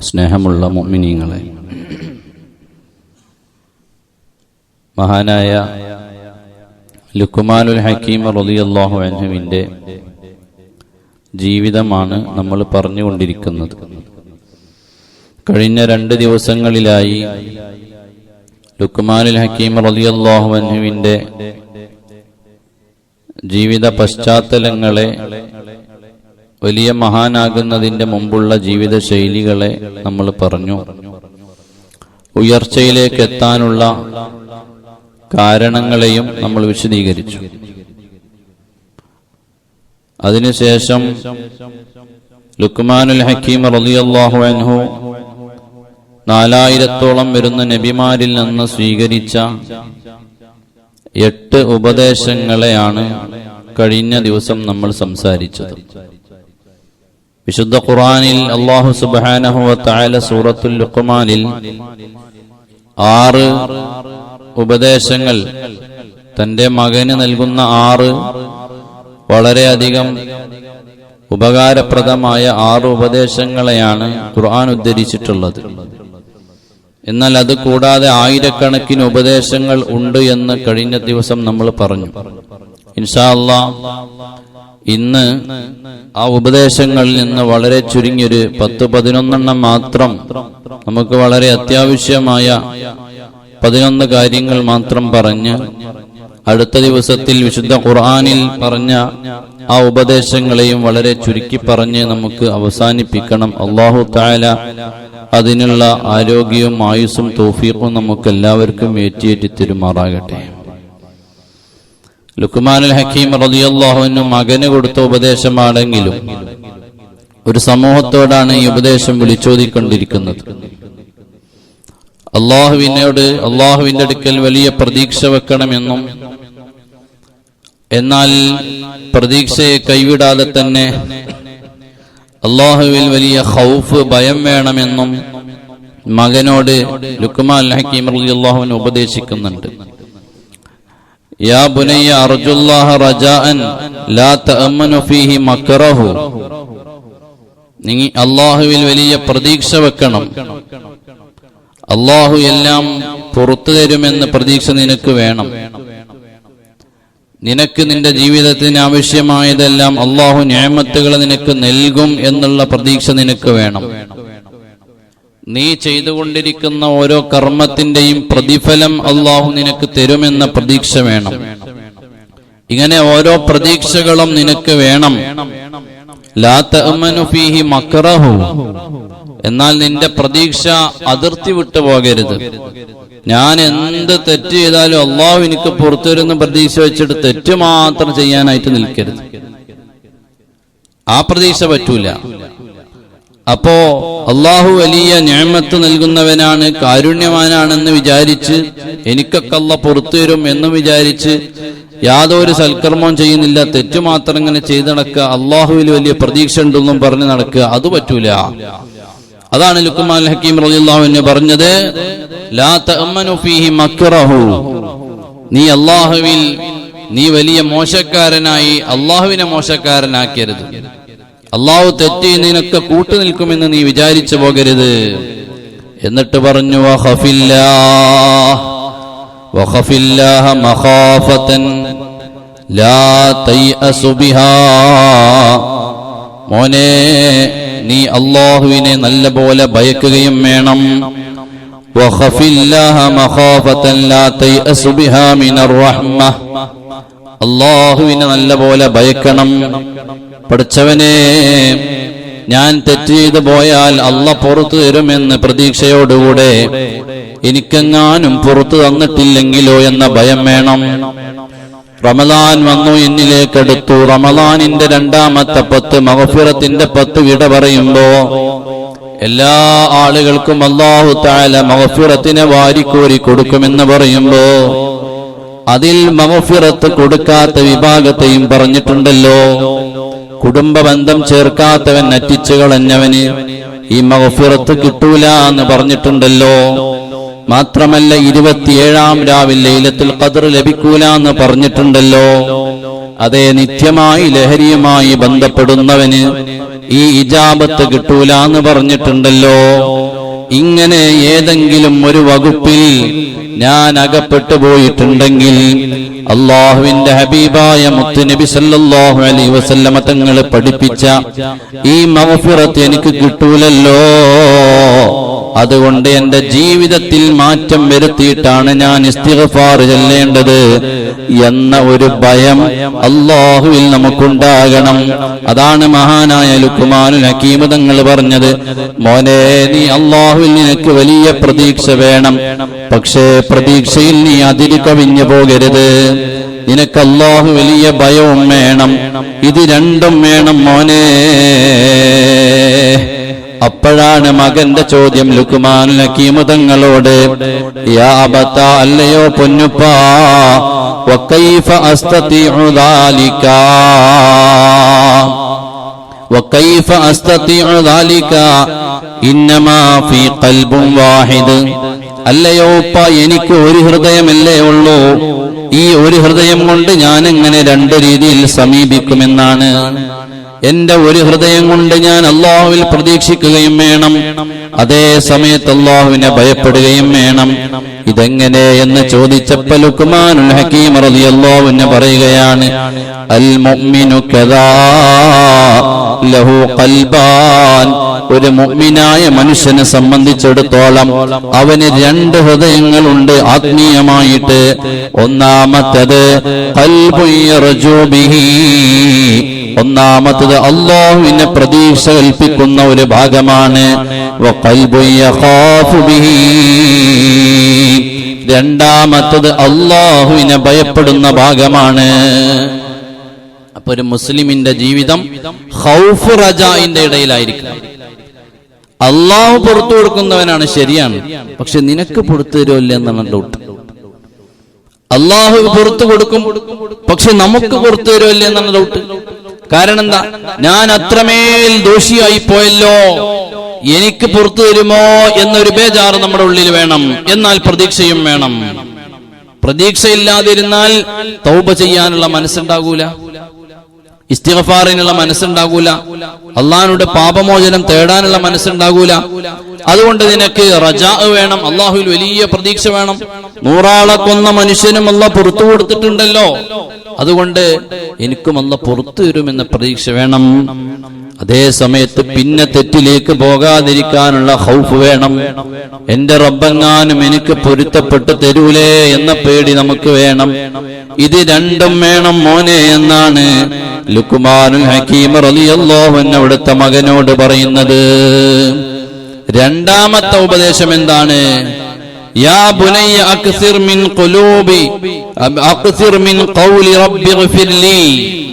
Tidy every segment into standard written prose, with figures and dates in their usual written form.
സ്നേഹമുള്ള മുഅ്മിനീങ്ങളെ, മഹാനായ ലുഖ്മാനുൽ ഹക്കീം റളിയല്ലാഹു അൻഹുവിന്റെ ജീവിതമാണ് നമ്മൾ പറഞ്ഞുകൊണ്ടിരിക്കുന്നത്. കഴിഞ്ഞ 2 ദിവസങ്ങളിലായി ലുഖ്മാനുൽ ഹക്കീം റളിയല്ലാഹു അൻഹുവിന്റെ ജീവിത പശ്ചാത്തലങ്ങളെ, വലിയ മഹാനാകുന്നതിന്റെ മുമ്പുള്ള ജീവിത ശൈലികളെ നമ്മൾ പറഞ്ഞു. ഉയർച്ചയിലേക്ക് എത്താനുള്ള കാരണങ്ങളെയും നമ്മൾ വിശദീകരിച്ചു. അതിനുശേഷം ലുഖ്മാനുൽ ഹക്കീം റളിയല്ലാഹു അൻഹു 4000-ഓളം വരുന്ന നബിമാരിൽ നിന്ന് സ്വീകരിച്ച 8 ഉപദേശങ്ങളെയാണ് കഴിഞ്ഞ ദിവസം നമ്മൾ സംസാരിച്ചത്. വിശുദ്ധ ഖുർആനിൽ അല്ലാഹു സുബ്ഹാനഹു വ തആല സൂറത്തുൽ ലുഖ്മാനിൽ 6 ഉപദേശങ്ങൾ, തന്റെ മകന് നൽകുന്ന 6 വളരെയധികം ഉപകാരപ്രദമായ 6 ഉപദേശങ്ങളെയാണ് ഖുർആൻ ഉദ്ധരിച്ചിട്ടുള്ളത്. എന്നാൽ അത് കൂടാതെ ആയിരക്കണക്കിന് ഉപദേശങ്ങൾ ഉണ്ട് എന്ന് കഴിഞ്ഞ ദിവസം നമ്മൾ പറഞ്ഞു. ഇൻഷാ അല്ലാഹ് ഇന്ന് ആ ഉപദേശങ്ങളിൽ നിന്ന് വളരെ ചുരുങ്ങിയൊരു 10-11 മാത്രം, നമുക്ക് വളരെ അത്യാവശ്യമായ 11 കാര്യങ്ങൾ മാത്രം പറഞ്ഞ് അടുത്ത ദിവസത്തിൽ വിശുദ്ധ ഖുർആനിൽ പറഞ്ഞ ആ ഉപദേശങ്ങളെയും വളരെ ചുരുക്കി പറഞ്ഞ് നമുക്ക് അവസാനിപ്പിക്കണം. അല്ലാഹു തആല അതിനുള്ള ആരോഗ്യവും ആയുസ്സും തൗഫീഖും നമുക്ക് എല്ലാവർക്കും ഏറ്റിയേറ്റി തരുമാറാകട്ടെ. ലുഖ്മാനുൽ ഹക്കീം റളിയല്ലാഹു അൻഹു മകന് കൊടുത്ത ഉപദേശമാണെങ്കിലും ഒരു സമൂഹത്തോടാണ് ഈ ഉപദേശം വിളിച്ചോതിക്കൊണ്ടിരിക്കുന്നത്. അള്ളാഹുവിന്റെ അടുക്കൽ വലിയ പ്രതീക്ഷ വെക്കണമെന്നും, എന്നാൽ പ്രതീക്ഷയെ കൈവിടാതെ തന്നെ അള്ളാഹുവിൽ വലിയ ഖൗഫ്, ഭയം വേണമെന്നും മകനോട് ലുഖ്മാനുൽ ഹക്കീം റളിയല്ലാഹു അൻഹു ഉപദേശിക്കുന്നുണ്ട്. യാ ബുനയ്യ അർജുല്ലാഹ റജാഅൻ ലാ തഅമ്മനു ഫീഹി മക്റഹു, നീ അള്ളാഹുവിൽ വലിയ പ്രതീക്ഷ വെക്കണം. അള്ളാഹു എല്ലാം പുറത്തു തരുമെന്ന പ്രതീക്ഷ നിനക്ക് വേണം. നിനക്ക് നിന്റെ ജീവിതത്തിന് ആവശ്യമായതെല്ലാം അള്ളാഹു നിഅമത്തുകൾ നിനക്ക് നൽകും എന്നുള്ള പ്രതീക്ഷ നിനക്ക് വേണം. നീ ചെയ്തുകൊണ്ടിരിക്കുന്ന ഓരോ കർമ്മത്തിന്റെയും പ്രതിഫലം അള്ളാഹു നിനക്ക് തരുമെന്ന പ്രതീക്ഷ വേണം. ഇങ്ങനെ ഓരോ പ്രതീക്ഷകളും നിനക്ക് വേണം. ലാ തഅമ്മനു ഫീഹി മക്റഹു, എന്നാൽ നിന്റെ പ്രതീക്ഷ അതിർത്തി വിട്ടു പോകരുത്. ഞാൻ എന്ത് തെറ്റ് ചെയ്താലും അള്ളാഹു എനിക്ക് പുറത്തു വരുന്ന പ്രതീക്ഷ വെച്ചിട്ട് തെറ്റ് മാത്രം ചെയ്യാനായിട്ട് നിൽക്കരുത്. ആ പ്രതീക്ഷ പറ്റൂല. അപ്പോ അള്ളാഹു വലിയ നിഅമത്ത് നൽകുന്നവനാണ്, കാരുണ്യവാനാണെന്ന് വിചാരിച്ച്, എനിക്കൊക്കെ അള്ളാഹു പുറത്തു വരും എന്ന് വിചാരിച്ച് യാതൊരു സൽക്കർമ്മവും ചെയ്യുന്നില്ല, തെറ്റു മാത്രം ഇങ്ങനെ ചെയ്ത് നടക്കുക, അള്ളാഹുവിൽ വലിയ പ്രതീക്ഷ ഉണ്ടെന്നും പറഞ്ഞ് നടക്കുക, അത് പറ്റൂല. അതാണ് ലുഖ്മാനുൽ ഹക്കീം റളിയല്ലാഹു അൻഹു പറഞ്ഞത്, ലാ തഅമ്മനു ഫീഹി മക്റഹു, നീ അള്ളാഹുവിൽ നീ വലിയ മോശക്കാരനായി അള്ളാഹുവിനെ മോശക്കാരനാക്കരുത്. അള്ളാഹു തെറ്റ് നിനക്ക് കൂട്ടു നിൽക്കുമെന്ന് നീ വിചാരിച്ചു പോകരുത്. എന്നിട്ട് പറഞ്ഞു, വഖഫില്ലാഹ മഖാഫതൻ ലാ തയഅസു ബിഹാ, മോനെ നീ അള്ളാഹുവിനെ നല്ല പോലെ ഭയക്കുകയും വേണം. വഖഫില്ലാഹ മഖാഫതൻ ലാ തയഅസു ബിഹാ മിനർ റഹ്മ, അള്ളാഹുവിനെ നല്ല പോലെ ഭയക്കണം. പഠിച്ചവനെ, ഞാൻ തെറ്റ് ചെയ്തു പോയാൽ അള്ളാഹ് പുറത്തു തരുമെന്ന് പ്രതീക്ഷയോടുകൂടെ എനിക്കെങ്ങാനും പുറത്തു തന്നിട്ടില്ലെങ്കിലോ എന്ന ഭയം വേണം. റമദാൻ വന്നു, എന്നിലേക്കെടുത്തു. റമദാനിന്റെ 2ാമത്തെ 10 മഗ്ഫിറത്തിന്റെ 10 വിട പറയുമ്പോ എല്ലാ ആളുകൾക്കും അല്ലാഹു തആല മഗ്ഫിറത്തിനെ വാരിക്കോരി കൊടുക്കുമെന്ന് പറയുമ്പോ അതിൽ മഗ്ഫിറത്ത് കൊടുക്കാത്ത വിഭാഗത്തെയും പറഞ്ഞിട്ടുണ്ടല്ലോ. കുടുംബ ബന്ധം ചേർക്കാത്തവൻ, നറ്റിച്ചു കളഞ്ഞവന് ഈ മഗ്ഫിറത്ത് കിട്ടൂല എന്ന് പറഞ്ഞിട്ടുണ്ടല്ലോ. മാത്രമല്ല 27-ാം രാവിൽ ലൈലത്തുൽ ഖദ്ർ ലഭിക്കൂല എന്ന് പറഞ്ഞിട്ടുണ്ടല്ലോ. അതേ, നിത്യമായി ലഹരിയുമായി ബന്ധപ്പെടുന്നവന് ഈ ഇജാബത്ത് കിട്ടൂല എന്ന് പറഞ്ഞിട്ടുണ്ടല്ലോ. ഇങ്ങനെ ഏതെങ്കിലും ഒരു വകുപ്പിൽ ഞാൻ അകപ്പെട്ടു പോയിട്ടുണ്ടെങ്കിൽ അള്ളാഹുവിന്റെ ഹബീബായ മുത്തുനബി സല്ലല്ലാഹു അലൈഹി വസല്ലമ തങ്ങൾ പഠിപ്പിച്ച ഈ മഗ്ഫിറത്ത് എനിക്ക് കിട്ടൂലല്ലോ. അതുകൊണ്ട് എന്റെ ജീവിതത്തിൽ മാറ്റം വരുത്തിയിട്ടാണ് ഞാൻ ഇസ്തിഗ്ഫാർ ചൊല്ലേണ്ടത് എന്ന ഒരു ഭയം അല്ലാഹുവിൽ നമുക്കുണ്ടാകണം. അതാണ് മഹാനായ ലുഖ്മാനുൽ ഹകീം തങ്ങൾ പറഞ്ഞത്, മോനെ നീ അല്ലാഹുവിൽ നിനക്ക് വലിയ പ്രതീക്ഷ വേണം, പക്ഷേ പ്രതീക്ഷയിൽ നീ അതിര് കവിഞ്ഞു പോകരുത്. നിനക്ക് അല്ലാഹു വലിയ ഭയവും വേണം, ഇത് രണ്ടും വേണം മോനെ. അപ്പോഴാണ് മകന്റെ ചോദ്യം ലുഖ്മാനുൽ ഹകീം തങ്ങളോട്, യാ അബത, അല്ലയോ പൊന്നുപ്പാ, വകൈഫ അസ്തതിഉ ദാലിക വകൈഫ അസ്തതിഉ ദാലിക ഇന്നമാ ഫീ ഖൽബുൻ വാഹിദ്. അല്ലയോ ഉപ്പ, എനിക്ക് ഒരു ഹൃദയമല്ലേ ഉള്ളൂ, ഈ ഒരു ഹൃദയം കൊണ്ട് ഞാൻ എങ്ങനെ രണ്ട് രീതിയിൽ സമീപിക്കുമെന്നാണ്. എന്റെ ഒരു ഹൃദയം കൊണ്ട് ഞാൻ അല്ലാഹുവിൽ പ്രതീക്ഷിക്കുകയും വേണം, അതേ സമയത്ത് അല്ലാഹുവിനെ ഭയപ്പെടുകയും വേണം. ഇതെങ്ങനെ എന്ന് ചോദിച്ചപ്പോൾ ലുഖ്മാനുൽ ഹകീം റളിയല്ലാഹു അൻഹു പറയുകയാണ്, അൽ മുഅ്മിനു കദാ ലഹു ഖൽബാൻ. ഒരു മുഅ്മിനായ മനുഷ്യനെ സംബന്ധിച്ചിടത്തോളം അവന് രണ്ട് ഹൃദയങ്ങളുണ്ട് ആത്മീയമായിട്ട്. ഒന്നാമത്തേത് ഖൽബുൻ യർജൂ ബിഹി, ഒന്നാമത്തേത് അല്ലാഹുവിനെ പ്രതീക്ഷ കൽപ്പിക്കുന്ന ഒരു ഭാഗമാണ്. വഖൽബുൻ യഖാഫു ബിഹി, രണ്ടാമത്തേത് അല്ലാഹുവിനെ ഭയപ്പെടുന്ന ഭാഗമാണ്. അപ്പൊ ഒരു മുസ്ലിമിന്റെ ജീവിതം ഖൗഫ് റജാഇന്റെ ഇടയിലായിരിക്കും. അള്ളാഹു പുറത്തു കൊടുക്കുന്നവനാണ്, ശരിയാണ്, പക്ഷെ നിനക്ക് പുറത്തു തരുമല്ലേ എന്നാണ് ഡൗട്ട്. അള്ളാഹു പുറത്തു കൊടുക്കും, പക്ഷെ നമുക്ക് പുറത്തു തരുമല്ലേ എന്നാണ് ഡൗട്ട്. കാരണം എന്താ? ഞാൻ അത്രമേൽ ദോഷിയായി പോയല്ലോ, എനിക്ക് പുറത്തു തരുമോ എന്നൊരു ബേജാറ് നമ്മുടെ ഉള്ളിൽ വേണം. എന്നാൽ പ്രതീക്ഷയും വേണം. പ്രതീക്ഷയില്ലാതിരുന്നാൽ തൗബ ചെയ്യാനുള്ള മനസ്സുണ്ടാകൂല, ഇസ്തിഗ്ഫാറിനുള്ള മനസ്സുണ്ടാകൂല, അള്ളാഹുവിന്റെ പാപമോചനം തേടാനുള്ള മനസ്സുണ്ടാകൂല. അതുകൊണ്ട് നിനക്ക് റജാ വേണം, അള്ളാഹുവിൽ വലിയ പ്രതീക്ഷ വേണം. 100 ആളെ കൊന്ന മനുഷ്യനും അള്ളാഹ് പുറത്തു കൊടുത്തിട്ടുണ്ടല്ലോ, അതുകൊണ്ട് എനിക്കും അള്ളാഹ് പുറത്തു വരുമെന്ന പ്രതീക്ഷ വേണം. അതേ സമയത്ത് പിന്നെ തെറ്റിലേക്ക് പോകാതിരിക്കാനുള്ള ഖൗഫ് വേണം. എന്റെ റബ്ബെങ്ങാനും എനിക്ക് പൊരുത്തപ്പെട്ട് തരൂലേ എന്ന പേടി നമുക്ക് വേണം. ഇത് രണ്ടും വേണം മോനെ എന്നാണ് ലുഖ്മാനുൽ ഹകീം റളിയല്ലാഹു അൻഹു അവിടുത്തെ മകനോട് പറയുന്നത്. രണ്ടാമത്തെ ഉപദേശം എന്താണ്? യാ ബുനയ്യ അക്സിർ മിൻ ഖുലൂബി അക്സിർ മിൻ ഖൗലി റബ്ബിഗ്ഫിർലി.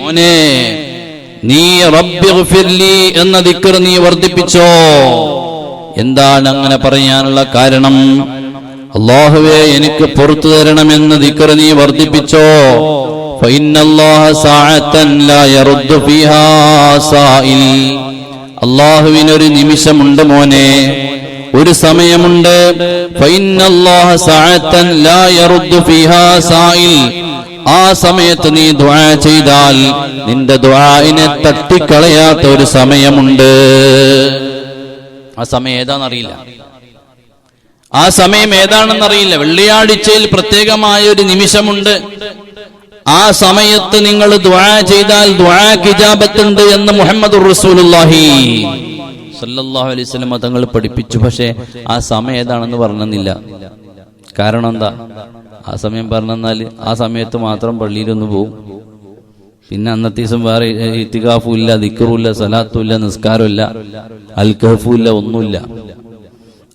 മോനെ, നീ റബ്ബിഗ്ഫിർലി എന്ന ദിക്ർ നീ വർദ്ധിപ്പിച്ചോ. എന്താണ് അങ്ങനെ പറയാനുള്ള കാരണം? അല്ലാഹുവേ എനിക്ക് പുറത്തു തരണമെന്ന് ദിക്ർ നീ വർദ്ധിപ്പിച്ചോ. ഫഇന്നല്ലാഹ സഅതൻ ലാ യറുദ്ദു ഫീഹാ സാഇൽ. അല്ലാഹുവിനൊരു നിമിഷമുണ്ട് മോനെ, ഒരു സമയമുണ്ട്. ഫഇന്നല്ലാഹ സഅതൻ ലാ യറുദ്ദു ഫീഹാ സാഇൽ. ആ സമയത്ത് നീ ദുആ ചെയ്താൽ നിന്റെ ദുആഇനെ തട്ടിക്കളയാത്ത ഒരു സമയമുണ്ട്. ആ സമയം ഏതാണെന്നറിയില്ല, ആ സമയം ഏതാണെന്നറിയില്ല. വെള്ളിയാഴ്ചയിൽ പ്രത്യേകമായ ഒരു നിമിഷമുണ്ട്. ആ സമയത്ത് നിങ്ങൾ ദുആ ചെയ്താൽ ദുആക്ക് ഇജാബത്തുണ്ട് എന്ന് മുഹമ്മദുർ റസൂലുള്ളാഹി സല്ലല്ലാഹു അലൈഹി വസല്ലം തങ്ങൾ പഠിപ്പിച്ചു. പക്ഷേ ആ സമയം ഏതാണെന്ന് പറഞ്ഞില്ല. കാരണം എന്താ? ആ സമയം പറഞ്ഞാൽ ആ സമയത്ത് മാത്രം പള്ളിയിലൊന്ന് പോകും, പിന്നെ അന്നത്തെ ദിവസം വേറെ ഇത്തികാഫും ഇല്ല, ദിക്റും ഇല്ല, സലാത്തും ഇല്ല, നിസ്കാരവും ഇല്ല, അൽകഹഫും ഇല്ല, ഒന്നുമില്ല.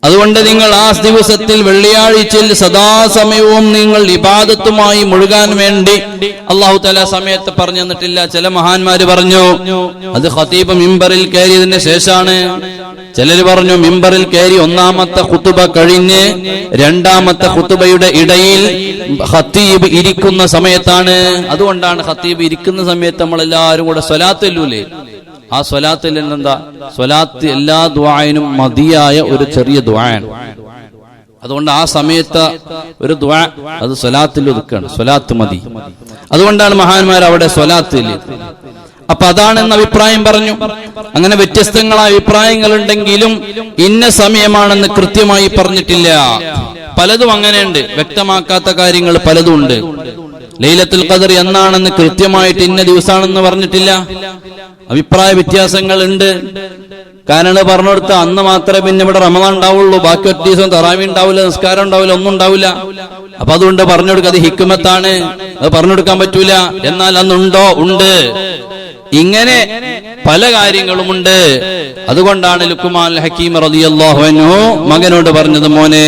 അതുകൊണ്ട് നിങ്ങൾ ആ ദിവസത്തിൽ വെള്ളിയാഴ്ചയിൽ സദാസമയവും നിങ്ങൾ ഇബാദത്തുമായി മുഴുകാൻ വേണ്ടി അല്ലാഹു തആല സമയത്ത് പറഞ്ഞു തന്നിട്ടില്ല. ചില മഹാന്മാര് പറഞ്ഞു അത് ഖതീബ് മിമ്പറിൽ കയറിയതിന് ശേഷമാണ്. ചിലർ പറഞ്ഞു മിമ്പറിൽ കയറി ഒന്നാമത്തെ ഖുതുബ കഴിഞ്ഞ് രണ്ടാമത്തെ ഖുതുബയുടെ ഇടയിൽ ഖതീബ് ഇരിക്കുന്ന സമയത്താണ്. അതുകൊണ്ടാണ് ഖതീബ് ഇരിക്കുന്ന സമയത്ത് നമ്മളെല്ലാവരും കൂടെ സ്വലാത്ത് ചൊല്ലൂലേ, ആ സ്വലാത്തിൽ എന്താ? സ്വലാത്ത് എല്ലാ ദുആയിനും മതിയായ ഒരു ചെറിയ ദുആയാണ്. അതുകൊണ്ട് ആ സമയത്ത് ഒരു ദുആ അത് സ്വലാത്തിൽ ഒതുക്കാണ്, സ്വലാത്ത് മതി. അതുകൊണ്ടാണ് മഹാന്മാർ അവിടെ സ്വലാത്ത്. അപ്പൊ അതാണെന്ന് അഭിപ്രായം പറഞ്ഞു. അങ്ങനെ വ്യത്യസ്തങ്ങളായ അഭിപ്രായങ്ങൾ ഉണ്ടെങ്കിലും ഇന്ന സമയമാണെന്ന് കൃത്യമായി പറഞ്ഞിട്ടില്ല. പലതും അങ്ങനെയുണ്ട്, വ്യക്തമാക്കാത്ത കാര്യങ്ങൾ പലതും ഉണ്ട്. ലൈലത്തുൽ ഖദർ എന്നാണെന്ന് കൃത്യമായിട്ട് ഇന്ന ദിവസമാണെന്ന് പറഞ്ഞിട്ടില്ല. അഭിപ്രായ വ്യത്യാസങ്ങൾ ഉണ്ട്. കാരണം പറഞ്ഞു കൊടുത്ത അന്ന് മാത്രമേ പിന്നെ ഇവിടെ റമദാൻ ഉണ്ടാവുള്ളൂ, ബാക്കി ഒറ്റ ദിവസം തറാവി ഉണ്ടാവില്ല, നിസ്കാരം ഉണ്ടാവില്ല, ഒന്നും ഉണ്ടാവില്ല. അപ്പൊ അതുകൊണ്ട് പറഞ്ഞു കൊടുക്കുക, അത് ഹിക്മത്താണ്, അത് പറഞ്ഞു കൊടുക്കാൻ പറ്റൂല. എന്നാൽ അന്നുണ്ടോ? ഉണ്ട്. ഇങ്ങനെ പല കാര്യങ്ങളുമുണ്ട്. അതുകൊണ്ടാണ് ലുഖ്മാൻ ഹക്കീം റളിയല്ലാഹു അൻഹു മകനോട് പറഞ്ഞത്, മോനെ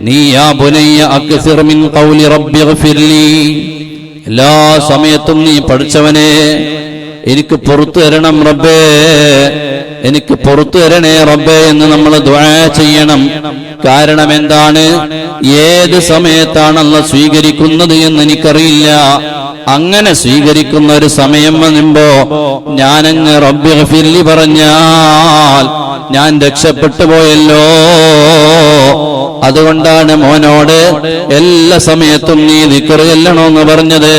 നീ യാ ബുനയ്യ അക്സിർ മിൻ ഖൗലി റബ്ബി ഗ്ഫിർലി, എല്ലാ സമയത്തും നീ പഠിച്ചവനെ എനിക്ക് പുറത്തു തരണം റബ്ബേ, എനിക്ക് പുറത്തു തരണേ റബ്ബേ എന്ന് നമ്മൾ ദുആ ചെയ്യണം. കാരണം എന്താണ്? ഏത് സമയത്താണ് അല്ലാഹ് സ്വീകരിക്കുന്നത് എന്ന് എനിക്കറിയില്ല. അങ്ങനെ സ്വീകരിക്കുന്ന ഒരു സമയം വരുമ്പോ ഞാനങ്ങ് റബ്ബി ഗ്ഫിർലി പറഞ്ഞാൽ ഞാൻ രക്ഷപ്പെട്ടു പോയല്ലോ. അതുകൊണ്ടാണ് മോനോട് എല്ലാ സമയത്തും നീ ദിക്ർ ചൊല്ലണമെന്ന് പറഞ്ഞത്.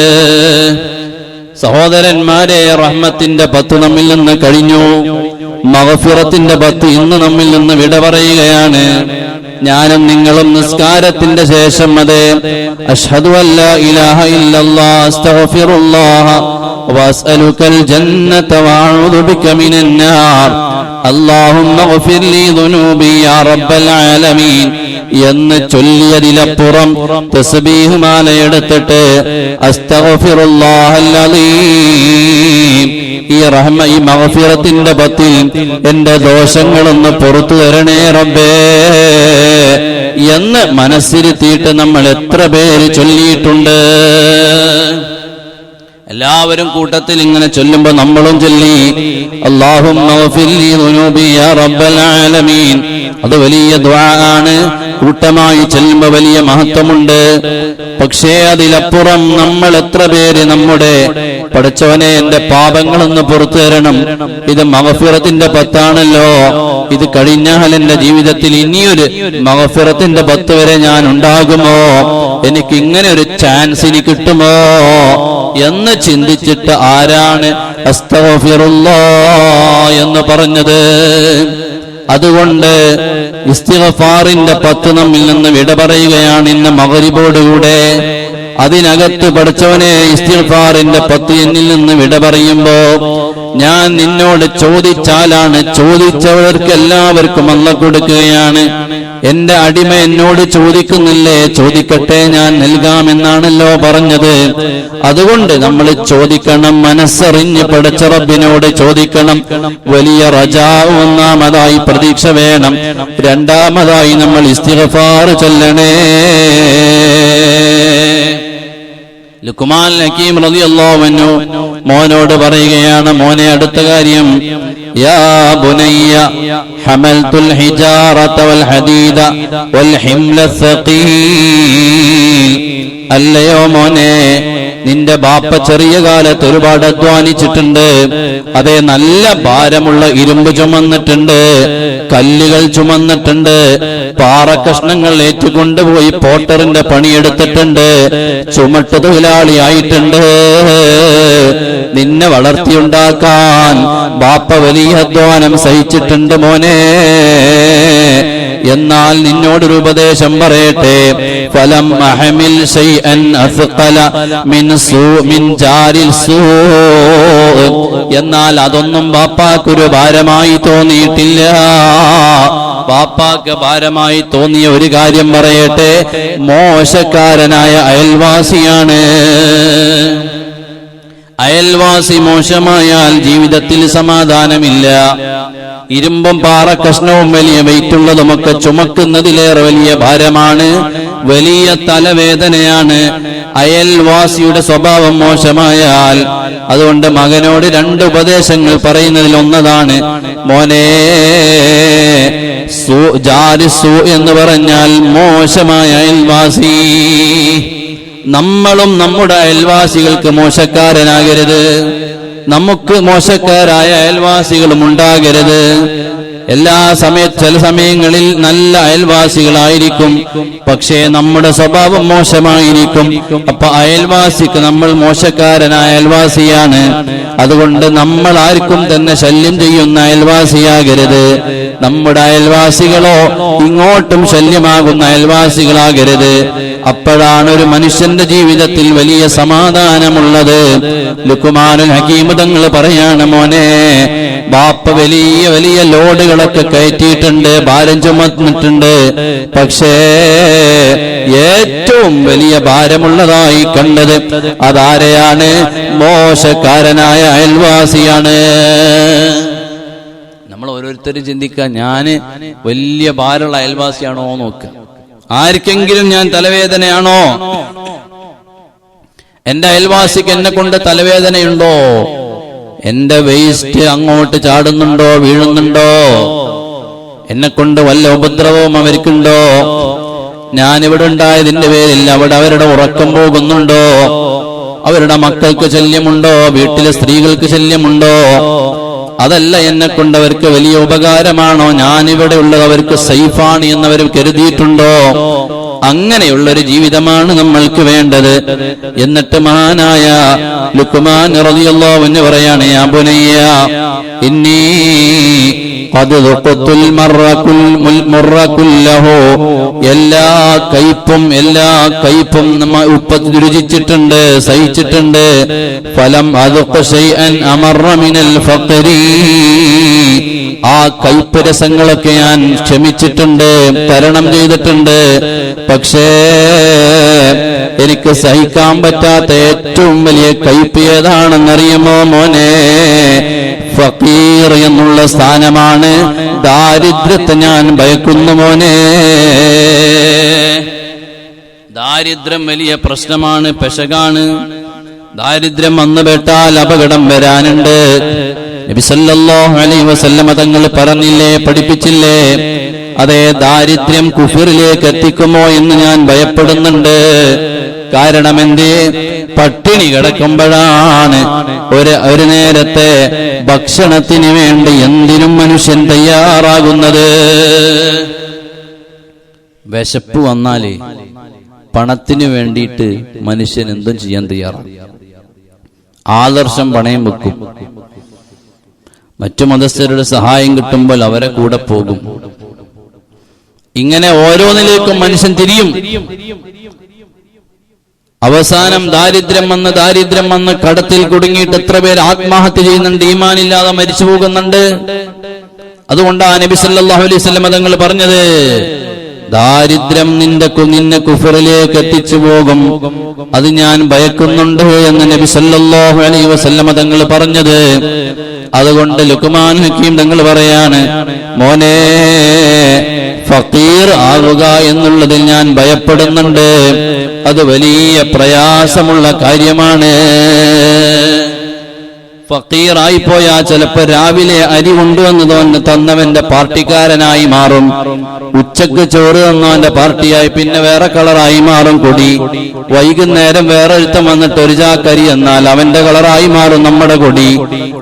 സഹോദരന്മാരെ, റഹ്മത്തിന്റെ 10 നമ്മിൽ നിന്ന് കഴിഞ്ഞു. മഗ്ഫിറത്തിന്റെ 10 ഇന്ന് നമ്മിൽ നിന്ന് വിട പറയുകയാണ്. ഞാനും നിങ്ങളും നിസ്കാരത്തിന്റെ ശേഷം അതെ അഷ്ഹദു അല്ലാ ഇലാഹ ഇല്ലല്ലാഹ് അസ്തഗ്ഫിറുല്ലാഹ വഅസ്അലുകൽ ജന്നത വഅഊദു ബിക മിനൻ നാർ അല്ലാഹുമ്മ ഗ്ഫിർ ലീ ദുനൂബി യാ റബ്ബൽ ആലമീൻ എന്ന് ചൊല്ലിയതിലപ്പുറം തസ്ബീഹ് മാലയെടുത്തിട്ട് അസ്തഗ്ഫിറുല്ലാഹൽ അലീം, ഈ മഗ്ഫിറത്തിന്റെ 10 എന്റെ ദോഷങ്ങളൊന്ന് പുറത്തു തരണേ റബ്ബേ എന്ന് മനസ്സിരുത്തിയിട്ട് നമ്മൾ എത്ര പേര് ചൊല്ലിയിട്ടുണ്ട്? എല്ലാവരും കൂട്ടത്തിൽ ഇങ്ങനെ ചൊല്ലുമ്പോ നമ്മളും ചൊല്ലി അല്ലാഹുമ്മ ഗ്ഫിർ ലീ ദുനൂബി യാ റബ്ബൽ ആലമീൻ. അത് വലിയ ദുആ ആണ്. കൂട്ടമായി ചൊല്ലുമ്പോ വലിയ മഹത്വമുണ്ട്. പക്ഷേ അതിലപ്പുറം നമ്മൾ എത്ര പേര് നമ്മുടെ പഠിച്ചവനെ എന്റെ പാപങ്ങളൊന്ന് പുറത്തു തരണം, ഇത് മഗ്ഫിറത്തിന്റെ 10 ഇത് കഴിഞ്ഞാൽ എന്റെ ജീവിതത്തിൽ ഇനിയൊരു മഗ്ഫിറത്തിന്റെ 10 വരെ ഞാൻ ഉണ്ടാകുമോ, എനിക്ക് ഇങ്ങനെ ഒരു ചാൻസ് ഇനി കിട്ടുമോ എന്ന് ചിന്തിച്ചിട്ട് ആരാണ് അസ്തഗ്ഫിറുല്ലാഹ് എന്ന് പറഞ്ഞത്? അതുകൊണ്ട് ഇസ്തിഗ്ഫാറിന്റെ 10 നമ്മിൽ നിന്ന് വിട പറയുകയാണ് ഇന്ന് മഗ്രിബോടുകൂടെ. അതിനകത്ത് പഠിച്ചവനെ ഇസ്തിഗ്ഫാറിന്റെ 10 എന്നിൽ നിന്ന് വിട പറയുമ്പോ ഞാൻ നിന്നോട് ചോദിച്ചാലാണ്, ചോദിച്ചവർക്ക് എല്ലാവർക്കും അല്ലാഹ് കൊടുക്കുകയാണ്. എന്റെ അടിമ എന്നോട് ചോദിക്കുന്നില്ലേ, ചോദിക്കട്ടെ ഞാൻ നൽകാമെന്നാണല്ലോ പറഞ്ഞത്. അതുകൊണ്ട് നമ്മൾ ചോദിക്കണം, മനസ്സറിഞ്ഞ് പഠിച്ച റബ്ബിനോട് ചോദിക്കണം. വലിയ റജാ, ഒന്നാമതായി പ്രതീക്ഷ വേണം. രണ്ടാമതായി നമ്മൾ ഇസ്തിഗ്ഫാർ ചൊല്ലണേ. ലുഖ്മാൻ ഹക്കീം റളിയല്ലാഹു അൻഹു മോനോട് പറയുകയാണ്, മോനെ അടുത്ത കാര്യം, യാ ബുനയ്യ ഹമൽതുൽ ഹിജാറത വൽ ഹദീദ വൽ ഹിംല സഖീൽ. അല്ലയോ മോനെ, നിന്റെ ബാപ്പ ചെറിയ കാലത്ത് ഒരുപാട് അധ്വാനിച്ചിട്ടുണ്ട്. അതേ, നല്ല ഭാരമുള്ള ഇരുമ്പ് ചുമന്നിട്ടുണ്ട്, കല്ലുകൾ ചുമന്നിട്ടുണ്ട്, പാറക്കഷ്ണങ്ങൾ ഏറ്റുകൊണ്ടുപോയി പോട്ടറിന്റെ പണിയെടുത്തിട്ടുണ്ട്, ചുമട്ട് തൊഴിലാളിയായിട്ടുണ്ട്. നിന്നെ വളർത്തിയുണ്ടാക്കാൻ ബാപ്പ വലിയ അധ്വാനം സഹിച്ചിട്ടുണ്ട് മോനെ. എന്നാൽ നിന്നോടൊരു ഉപദേശം പറയട്ടെ, ഫലം അഹമിൽ ശൈഅൻ അസ്ഖല മിൻ ജാരിൽ സൂ. എന്നാൽ അതൊന്നും ബാപ്പാക്കൊരു ഭാരമായി തോന്നിയിട്ടില്ല. ബാപ്പാക്ക് ഭാരമായി തോന്നിയ ഒരു കാര്യം പറയട്ടെ, മോശക്കാരനായ അയൽവാസിയാണ്. അയൽവാസി മോശമായാൽ ജീവിതത്തിൽ സമാധാനമില്ല. ഇരുമ്പും പാറക്കഷ്ണവും വലിയ വെയിറ്റുള്ളതുമൊക്കെ ചുമക്കുന്നതിലേറെ വലിയ ഭാരമാണ്, വലിയ തലവേദനയാണ് അയൽവാസിയുടെ സ്വഭാവം മോശമായാൽ. അതുകൊണ്ട് മകനോട് 2 ഉപദേശങ്ങൾ പറയുന്നതിൽ ഒന്നതാണ്, മോനെ ജാരിസു എന്ന് പറഞ്ഞാൽ മോശമായ അയൽവാസി. നമ്മളും നമ്മുടെ അയൽവാസികൾക്ക് മോശക്കാരനാകരുത്, നമുക്ക് മോശക്കാരായ അയൽവാസികളും ഉണ്ടാകരുത്. എല്ലാ ചില സമയങ്ങളിൽ നല്ല അയൽവാസികളായിരിക്കും, പക്ഷേ നമ്മുടെ സ്വഭാവം മോശമായിരിക്കും. അപ്പൊ അയൽവാസിക്ക് നമ്മൾ മോശക്കാരനായ അയൽവാസിയാണ്. അതുകൊണ്ട് നമ്മൾ ആർക്കും തന്നെ ശല്യം ചെയ്യുന്ന അയൽവാസിയാകരുത്. നമ്മുടെ അയൽവാസികളോ ഇങ്ങോട്ടും ശല്യമാകുന്ന അയൽവാസികളാകരുത്. അപ്പോഴാണ് ഒരു മനുഷ്യന്റെ ജീവിതത്തിൽ വലിയ സമാധാനമുള്ളത്. ലുക്മാനുൽ ഹകീം തങ്ങൾ പറയാണ്, മോനെ, ബാപ്പ വലിയ വലിയ ലോഡുകളൊക്കെ കയറ്റിയിട്ടുണ്ട്, ഭാരം ചുമന്നിട്ടുണ്ട്. പക്ഷേ ഏറ്റവും വലിയ ഭാരമുള്ളതായി കണ്ടത് അതാരെയാണ്? മോശക്കാരനായ അയൽവാസിയാണ്. നമ്മൾ ഓരോരുത്തരും ചിന്തിക്കുക, ഞാന് വലിയ ഭാരമുള്ള അയൽവാസിയാണോ നോക്കുക. ആർക്കെങ്കിലും ഞാൻ തലവേദനയാണോ? എന്റെ അയൽവാസിക്ക് എന്നെ കൊണ്ട് തലവേദനയുണ്ടോ? എന്റെ വേസ്റ്റ് അങ്ങോട്ട് ചാടുന്നുണ്ടോ, വീഴുന്നുണ്ടോ? എന്നെ കൊണ്ട് വല്ല ഉപദ്രവവും അവർക്കുണ്ടോ? ഞാൻ ഇവിടെ ഉണ്ടായതിന്റെ പേരിൽ അവിടെ അവരുടെ ഉറക്കം പോകുന്നുണ്ടോ? അവരുടെ മക്കൾക്ക് ശല്യമുണ്ടോ? വീട്ടിലെ സ്ത്രീകൾക്ക് ശല്യമുണ്ടോ? അതല്ല എന്നെ കൊണ്ട് അവർക്ക് വലിയ ഉപകാരമാണോ? ഞാനിവിടെ ഉള്ളത് അവർക്ക് സൈഫാണ് എന്നവർ കരുതിയിട്ടുണ്ടോ? അങ്ങനെയുള്ളൊരു ജീവിതമാണ് നമ്മൾക്ക് വേണ്ടത്. എന്നിട്ട് മഹാനായ ലുക്മാൻ റളിയല്ലാഹു അൻഹു പറയാണ്, യാ ബുനയ്യ ഇന്നി ഖദ് ദഖത്തുൽ മുർറ കുല്ലഹു, എല്ലാ കയ്പും നമ്മ രുചിച്ചിട്ടുണ്ട്, സഹിച്ചിട്ടുണ്ട്. ഫലം അദ്ഖ ശൈഅൻ അമറ മിനൽ ഫഖരി, ആ കയ്പ് രസങ്ങളൊക്കെ ഞാൻ ക്ഷമിച്ചിട്ടുണ്ട്, തരണം ചെയ്തിട്ടുണ്ട്. പക്ഷേ എനിക്ക് സഹിക്കാൻ പറ്റാത്ത ഏറ്റവും വലിയ കയ്പ് ഏതാണെന്നറിയുമോ മോനെ? ഫഖീർ എന്നുള്ള സ്ഥാനമാണ്. ദാരിദ്ര്യത്തെ ഞാൻ ഭയക്കുന്നു മോനെ. ദാരിദ്ര്യം വലിയ പ്രശ്നമാണ്, പെശകാണ്. ദാരിദ്ര്യം വന്നു പെട്ടാൽ അപകടം വരാനുണ്ട്. നബി സല്ലല്ലാഹു അലൈഹി വസല്ലമ തങ്ങൾ പറഞ്ഞില്ലേ, പഠിപ്പിച്ചില്ലേ? അതേ, ദാരിദ്ര്യം കുഫറിലേക്ക് എത്തിക്കുമോ എന്ന് ഞാൻ ഭയപ്പെടുന്നുണ്ട്. കാരണം എന്തേ? പട്ടിണി കിടക്കുമ്പോഴാണ് ഒരു നേരത്തെ ഭക്ഷണത്തിന് വേണ്ടി എന്തിനും മനുഷ്യൻ തയ്യാറാകുന്നത്. വിശപ്പ് വന്നാലേ പണത്തിന് വേണ്ടിയിട്ട് മനുഷ്യൻ എന്തും ചെയ്യാൻ തയ്യാറാണ്. ആദർശം പണയം വെക്കും. മറ്റു മതസ്ഥരുടെ സഹായം കിട്ടുമ്പോൾ അവരെ കൂടെ പോകും. ഇങ്ങനെ ഓരോന്നിലേക്കും മനുഷ്യൻ തിരിയും. അവസാനം ദാരിദ്ര്യം വന്ന് കടത്തിൽ കുടുങ്ങിയിട്ട് എത്ര പേര് ആത്മഹത്യ ചെയ്യുന്നുണ്ട്, ഈമാനില്ലാതെ മരിച്ചു പോകുന്നുണ്ട്. അതുകൊണ്ടാണ് നബി സല്ലല്ലാഹു അലൈഹി വസല്ലം തങ്ങൾ പറഞ്ഞത്, ദാരിദ്ര്യം നിന്നെ കുഫറിലേക്ക് എത്തിച്ചു പോകും, അത് ഞാൻ ഭയക്കുന്നുണ്ട് എന്ന് നബി സല്ലല്ലാഹു അലൈഹി വസല്ലം തങ്ങൾ പറഞ്ഞത്. അതുകൊണ്ട് ലുക്മാൻ ഹകീം തങ്ങൾ പറയാണ്, മോനെ, ഫഖീർ ആവുക എന്നുള്ളതിൽ ഞാൻ ഭയപ്പെടുന്നുണ്ട്. അത് വലിയ പ്രയാസമുള്ള കാര്യമാണ്. ഫഖീറായി പോയാ ചിലപ്പോ രാവിലെ അരി കൊണ്ടുവന്ന് തന്നവന്റെ പാർട്ടിക്കാരനായി മാറും. ഉച്ചക്ക് ചോറ് തന്നവന്റെ പാർട്ടിയായി പിന്നെ വേറെ കളറായി മാറും കൊടി. വൈകുന്നേരം വേറെ ഒരുത്തം വന്നിട്ട് ഒരു ചാക്കരി എന്നാൽ അവന്റെ കളറായി മാറും നമ്മുടെ കൊടി.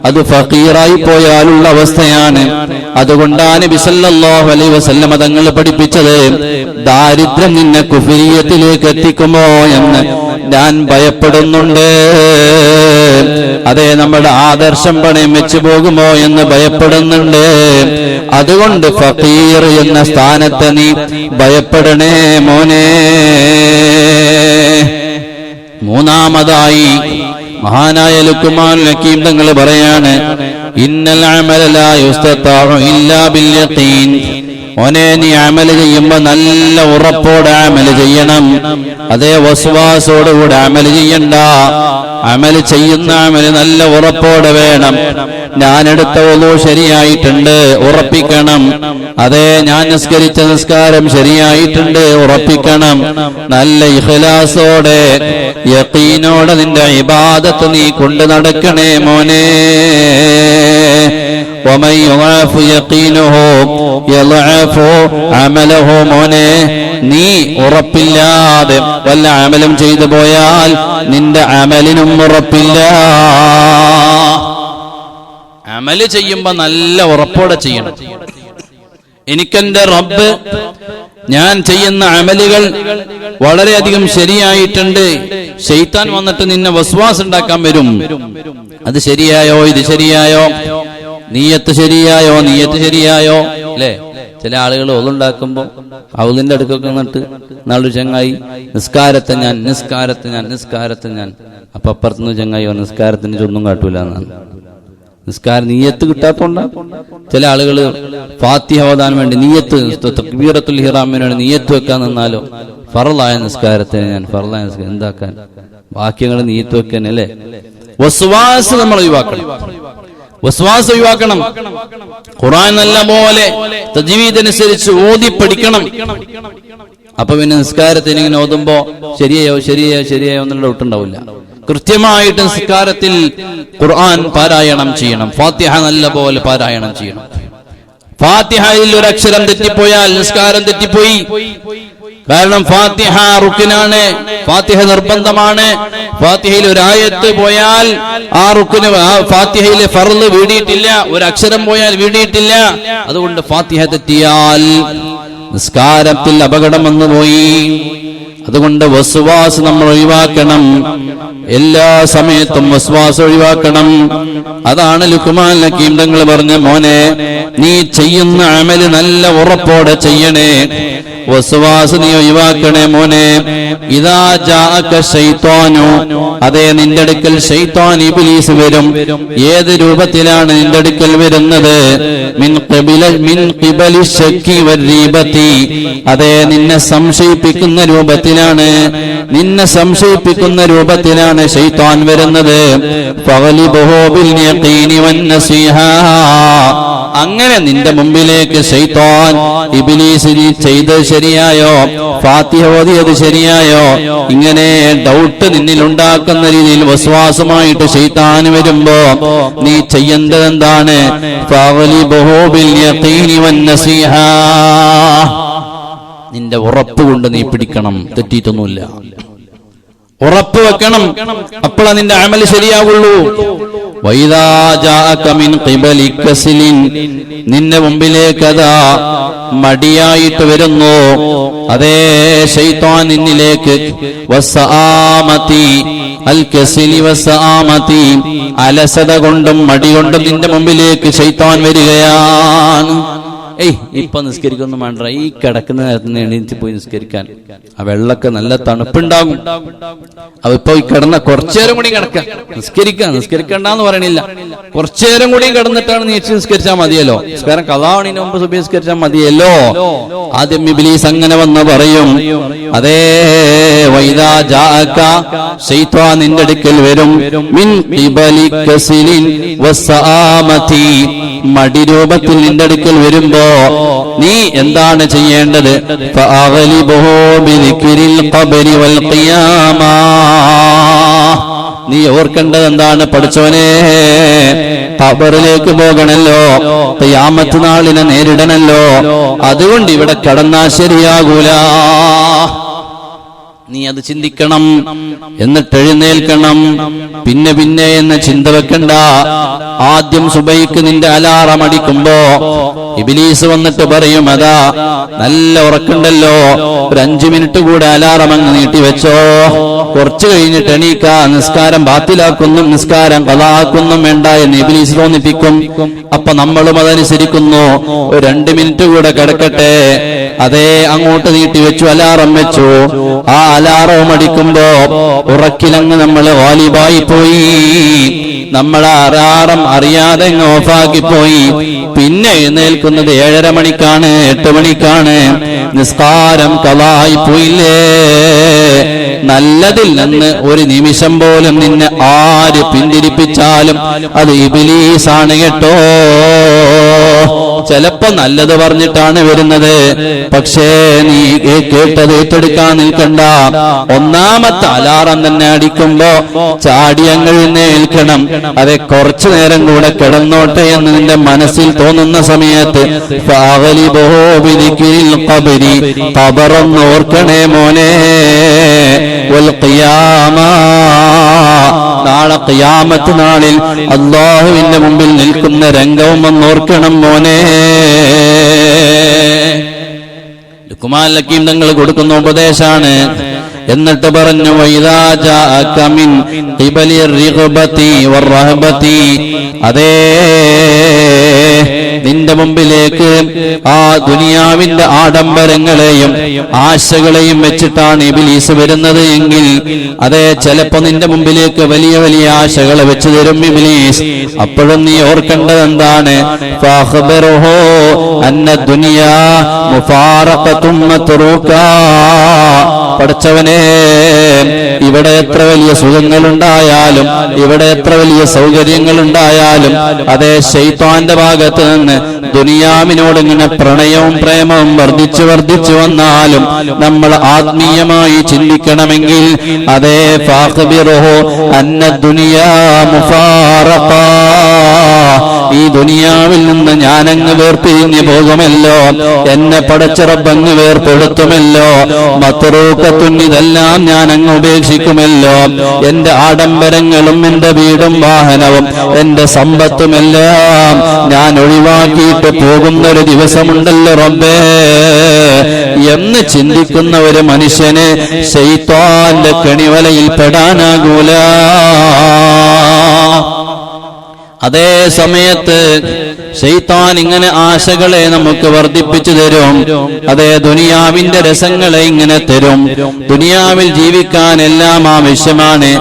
അത് ഫഖീറായി പോയാലുള്ള അവസ്ഥയാണ്. അതുകൊണ്ടാണ് നബി സല്ലല്ലാഹു അലൈഹി വസല്ലം തങ്ങൾ പഠിപ്പിച്ചത്, ദാരിദ്ര്യം നിന്നെ കുഫ്രിയത്തിലേക്ക് എത്തിക്കുമോ എന്ന് ഞാൻ ഭയപ്പെടുന്നുണ്ട്. അതെ, നമ്മുടെ ആദർശം പണയം വെച്ചു പോകുമോ എന്ന് ഭയപ്പെടുന്നുണ്ട്. അതുകൊണ്ട് ഫഖീർ എന്ന സ്ഥാനത്ത് നീ ഭയപ്പെടണേ മോനെ. മൂന്നാമതായി മഹാനായ ലുക്മാനുൽ ഹകീം തങ്ങൾ പറയാണ്, ഇന്നൽ അമല ലാ യുസ്തതാഉ ഇല്ലാ ബിൽ യഖീൻ. മോനെ, നീ അമല് ചെയ്യുമ്പോ നല്ല ഉറപ്പോടെ അമല് ചെയ്യണം. അതേ, വസ്വാസോടുകൂടെ അമല് ചെയ്യണ്ട. അമല് ചെയ്യുന്ന അമല് നല്ല ഉറപ്പോടെ വേണം. ഞാനെടുത്ത വുളു ശരിയായിട്ടുണ്ട്, ഉറപ്പിക്കണം. അതേ, ഞാൻ നിസ്കരിച്ച നിസ്കാരം ശരിയായിട്ടുണ്ട്, ഉറപ്പിക്കണം. നല്ല ഇഖ്ലാസോടെ യഖീനോടെ നിന്റെ ഇബാദത്ത് നീ കൊണ്ടു നടക്കണേ മോനെ. ومن يضعف يقينه يضعف عمله. മോനെ, നീ ഉറപ്പില്ലാതെ വല്ല അമലും ചെയ്തു പോയാൽ നിന്റെ അമലിനും ഉറപ്പില്ല. അമല് ചെയ്യുമ്പോ നല്ല ഉറപ്പോടെ ചെയ്യണം. എനിക്കെന്റെ റബ്ബ് ഞാൻ ചെയ്യുന്ന അമലുകൾ വളരെയധികം ശരിയായിട്ടുണ്ട്. ശൈത്താൻ വന്നിട്ട് നിന്നെ വസ്വാസ് ഉണ്ടാക്കാൻ വരും. അത് ശരിയായോ, ഇത് ശരിയായോ, നീയത്ത് ശരിയായോ, അല്ലേ? ചില ആളുകൾ ഒതുണ്ടാക്കുമ്പോ അവതിന്റെ അടുക്കൊക്കെ നിന്നിട്ട് നാളൊരു ചങ്ങായി നിസ്കാരത്തെ ഞാൻ അപ്പൊ അപ്പുറത്തുനിന്ന് ചങ്ങായിയോ നിസ്കാരത്തിന് ഒന്നും കാട്ടൂല എന്നാണ്. നിസ്കാരം നീയത്ത് കിട്ടാത്തോണ്ട ചില ആളുകൾ ഫാത്തിഹ ഓതാൻ വേണ്ടി നീയത്ത് തക്ബീറത്തുൽ ഇഹ്റാമിന് വേണ്ടി നീയത്ത് വെക്കാൻ നിന്നാലോ ഫർളായ നിസ്കാരത്തിന് ഞാൻ എന്താക്കാൻ വാക്യങ്ങൾ നീയത്ത് വെക്കാൻ അല്ലേ? വസ്വാസ് നമ്മൾ ഒഴിവാക്കണം. ഖുർആൻ നല്ല പോലെ തജ്വീദനുസരിച്ച് ഓതി പഠിക്കണം. അപ്പൊ പിന്നെ നിസ്കാരത്തിന് ഇങ്ങനെ ഓതുമ്പോ ശരിയായോ എന്നുള്ള ഡൗട്ട് ഉണ്ടാവില്ല. കൃത്യമായിട്ട് നിസ്കാരത്തിൽ ഖുർആൻ പാരായണം ചെയ്യണം. ഫാത്തിഹ നല്ല പോലെ പാരായണം ചെയ്യണം. ഫാത്തിഹയിൽ ഒരു അക്ഷരം തെറ്റിപ്പോയാൽ നിസ്കാരം തെറ്റിപ്പോയി. കാരണം ഫാത്തിഹ റുക്കിനാണ്, ഫാത്തിഹ നിർബന്ധമാണ്. ഫാത്തിഹയിൽ ഒരു ആയത്ത് പോയാൽ ആ റുക്കിന് ഫാത്തിഹയിലെ ഫർള് വീടിയിട്ടില്ല, ഒരു അക്ഷരം പോയാൽ വീടിയിട്ടില്ല. അതുകൊണ്ട് ഫാത്തിഹ തെറ്റിയാൽ നിസ്കാരത്തിൽ അപകടം വന്നു പോയി. അതുകൊണ്ട് വസ്വാസ് നമ്മൾ ഒഴിവാക്കണം. എല്ലാ സമയത്തും വസ്വാസ് ഒഴിവാക്കണം. അതാണ് ലുക്മാൻ ഹക്കീം തങ്ങൾ പറഞ്ഞ, മോനെ നീ ചെയ്യുന്ന അമല് നല്ല ഉറപ്പോടെ ചെയ്യണേ, വസ്വാസ് നീ ഒഴിവാക്കണേ മോനെ. ഇദാ ജാഅക ശൈത്വാനു, അതേ നിന്റെ അടുക്കൽ ശൈത്വാൻ ഇബ്ലീസ് വരും. ഏത് രൂപത്തിലാണ് നിന്റെ അടുക്കൽ വരുന്നത്? മിൻ ഖിബലി ശക്കി വരീബതി, അതേ നിന്നെ സംശയിപ്പിക്കുന്ന രൂപത്തിലാണ് ശൈത്വാൻ വരുന്നത്. ഫഗലിബഹു ബിൽ യഖീനി വൻ നസീഹാ, അങ്ങനെ നിന്റെ മുമ്പിലേക്ക് ശൈത്വാൻ ഇബ്ലീസ് ചെയ്തത് ശരിയായോ, ഫാത്തിഹ ഓതിയത് ശരിയായോ, ഇങ്ങനെ ഡൗട്ട് നിന്നിൽ ഉണ്ടാക്കുന്ന രീതിയിൽ വസ്വാസമായിട്ട് ശൈത്താൻ വരുമ്പോ നീ ചെയ്യേണ്ടത് എന്താണ്? ഫഗലിബഹു ബിൽ യഖീനി വൻ നസീഹാ, നിന്റെ ഉറപ്പ് കൊണ്ട് നീ പിടിക്കണം. തെറ്റിയിട്ടൊന്നുമില്ല, ഉറപ്പ് വെക്കണം. അപ്പോഴാ നിന്റെ അമൽ ശരിയാവുള്ളൂ. വൈദാ ജാഅക മിൻ ഖിബലി കസ്ലിൻ, നിന്റെ മുമ്പിലേക്ക് അതാ മടിയായിട്ട് വരുന്നു അതേ ശൈത്താൻ നിന്നിലേക്ക്. വസ്സാമതി അൽ കസ്ലി വസ്സാമതി, അലസത കൊണ്ടും മടി കൊണ്ടും നിന്റെ മുമ്പിലേക്ക് ശൈത്താൻ വരികയാണ്. ഇപ്പൊ നിസ്കരിക്കൊന്നും വേണ്ട, ഈ കിടക്കുന്ന നേരത്തിന് എണീറ്റ് പോയി നിസ്കരിക്കാൻ. ആ വെള്ളമൊക്കെ നല്ല തണുപ്പുണ്ടാകും. അപ്പൊ ഇപ്പൊ ഈ കിടന്ന കുറച്ചേരം കൂടി കിടക്കാം, നിസ്കരിക്കണ്ടെന്ന് പറയണില്ല. കുറച്ചേരം കൂടി കിടന്നിട്ടാണ് നീച്ച് നിസ്കരിച്ചാൽ മതിയല്ലോ. നിസ്കാരം ഖളാവിന് മുമ്പ് സുബഹി നിസ്കരിച്ചാൽ മതിയല്ലോ. ആദ്യം ഇബ്ലീസ് അങ്ങനെ വന്ന് പറയും, അതേ വൈദാ ജാഅക, ശൈത്വാൻ നിന്റെ അടുക്കൽ വരും. മിൻ ഖിബലി കസ്ലിൻ വസ്സാമതി, മടി രൂപത്തിൽ നിന്റെ അടുക്കൽ വരുമ്പോ നീ എന്താണ് ചെയ്യേണ്ടത്? ഫഅഗ്ലിബഹു ബിദിക്രിൽ ഖബരി വൽ ഖിയാമ, നീ ഓർക്കേണ്ടത് എന്താണ്? പഠിച്ചവനെ, ഖബറിലേക്ക് പോകണല്ലോ, ഖിയാമത്ത് നാളിനെ നേരിടണല്ലോ. അതുകൊണ്ട് ഇവിടെ കടന്നാ ശരിയാകൂല. നീ അത് ചിന്തിക്കണം, എന്നിട്ട് എഴുന്നേൽക്കണം. പിന്നെ എന്ന ചിന്ത വെക്കണ്ട. ആദ്യം സുബൈക്ക് നിന്റെ അലാറം അടിക്കുമ്പോ ഇബ്ലീസ് വന്നിട്ട് പറയും, അതാ നല്ല ഉറക്കുണ്ടല്ലോ, ഒരു 5 മിനിറ്റ് കൂടെ അലാറം അങ്ങ് നീട്ടിവെച്ചോ, കുറച്ചു കഴിഞ്ഞിട്ട് എണീക്കാ, നിസ്കാരം ബാത്തിലാക്കുന്നു, നിസ്കാരം ഖളാഅക്കൊന്നും വേണ്ട എന്ന് ഇബ്ലീസ് തോന്നിപ്പിക്കും. അപ്പൊ നമ്മളും അതനുസരിക്കുന്നു. ഒരു 2 മിനിറ്റ് കൂടെ കിടക്കട്ടെ, അതേ അങ്ങോട്ട് നീട്ടിവെച്ചു, അലാറം വെച്ചു. ആ അലാറം അടിക്കുമ്പോ ഉറക്കിലങ്ങ് നമ്മൾ വാലിബായി പോയി. നമ്മൾ അലാറം അറിയാതെ ഓഫാക്കി പോയി. പിന്നെ എഴുന്നേൽക്കുന്നത് 7:30 മണിക്കാണ്, 8 മണിക്കാണ്. നിസ്കാരം ഖളായി പോയില്ലേ? നല്ലതിൽ നിന്ന് ഒരു നിമിഷം പോലും നിന്നെ ആര് പിന്തിരിപ്പിച്ചാലും അത് ഇബ്ലീസാണ് കേട്ടോ. ചിലപ്പോ നല്ലത് പറഞ്ഞിട്ടാണ് വരുന്നത്, പക്ഷേ നീ കേട്ടത് ഏറ്റെടുക്കാൻ നിൽക്കണ്ട. ഒന്നാമത്തെ അലാറം തന്നെ അടിക്കുമ്പോ ചാടി അങ്ങ് എഴുന്നേൽക്കണം. അതെ, കുറച്ചു നേരം കൂടെ കിടന്നോട്ടെ എന്ന് നിന്റെ മനസ്സിൽ തോന്നുന്ന സമയത്ത് ഖബറൊന്ന് ഓർക്കണേ മോനെ. നാളെ ഖിയാമത്ത് നാളിൽ അല്ലാഹുവിന്റെ മുമ്പിൽ നിൽക്കുന്ന രംഗവും ഒന്ന് ഓർക്കണം മോനെ. ലുഖ്മാൻ ഹക്കീം തങ്ങൾ കൊടുക്കുന്ന ഉപദേശാണ്. എന്നിട്ട് പറഞ്ഞു വൈദാ ജാഅക മിൻ ഖിബലി റിഗ്ബതി വറഹബതി, അതേ നിന്റെ മുമ്പിലേക്ക് ആ ദുനിയാവിന്റെ ആഡംബരങ്ങളെയും ആശകളെയും വെച്ചിട്ടാണ് ഇബ്ലീസ് വരുന്നത് എങ്കിൽ, അതേ ചിലപ്പോ നിന്റെ മുമ്പിലേക്ക് വലിയ വലിയ ആശകളെ വെച്ച് തരും ഇബ്ലീസ്. അപ്പോഴും നീ ഓർക്കേണ്ടത് എന്താണ്? ഫഅഖ്ബിറുഹു അന്ന ദുനിയാ മുഫാറഖതും മത്റൂകാ, പഠിച്ചവനെ ഇവിടെ എത്ര വലിയ സുഖങ്ങളുണ്ടായാലും ഇവിടെ എത്ര വലിയ സൗകര്യങ്ങളുണ്ടായാലും അതേ ശൈത്താന്റെ ഭാഗത്ത് നിന്ന് ദുനിയാവിനോട് ഇങ്ങനെ പ്രണയവും പ്രേമവും വർദ്ധിച്ചു വർദ്ധിച്ചു വന്നാലും നമ്മൾ ആത്മീയമായി ചിന്തിക്കണമെങ്കിൽ അതേ ഫഅഖ്ബിറുഹു അന്ന ദുനിയാ മുഫാറഖാ, ഈ ദുനിയാവിൽ നിന്ന് ഞാനങ്ങ് വേർപിരിഞ്ഞു പോകുമല്ലോ, എന്നെ പടച്ച റബ്ബങ്ങ് വേർപെടുത്തുമല്ലോ, മത്റൂഖത്തുൻ ഇതെല്ലാം ഞാൻ അങ്ങ് ഉപേക്ഷിക്കുമല്ലോ, എന്റെ ആഡംബരങ്ങളും എന്റെ വീടും വാഹനവും എന്റെ സമ്പത്തുമെല്ലാം ഞാൻ ഒഴിവാക്കിയിട്ട് പോകുന്നൊരു ദിവസമുണ്ടല്ലോ റബ്ബേ എന്ന് ചിന്തിക്കുന്ന ഒരു മനുഷ്യന് ശൈത്താന്റെ കെണിവലയിൽ പെടാനാകൂല. അതേ സമയത്ത് ശൈത്താൻ ഇങ്ങനെ ആശകളെ നമുക്ക് വർദ്ധിപ്പിച്ചു തരും. അതേ ദുനിയാവിന്റെ രസങ്ങളെ ഇങ്ങനെ തരും. ദുനിയാവിൽ ജീവിക്കാൻ എല്ലാം ആവശ്യമാണ്,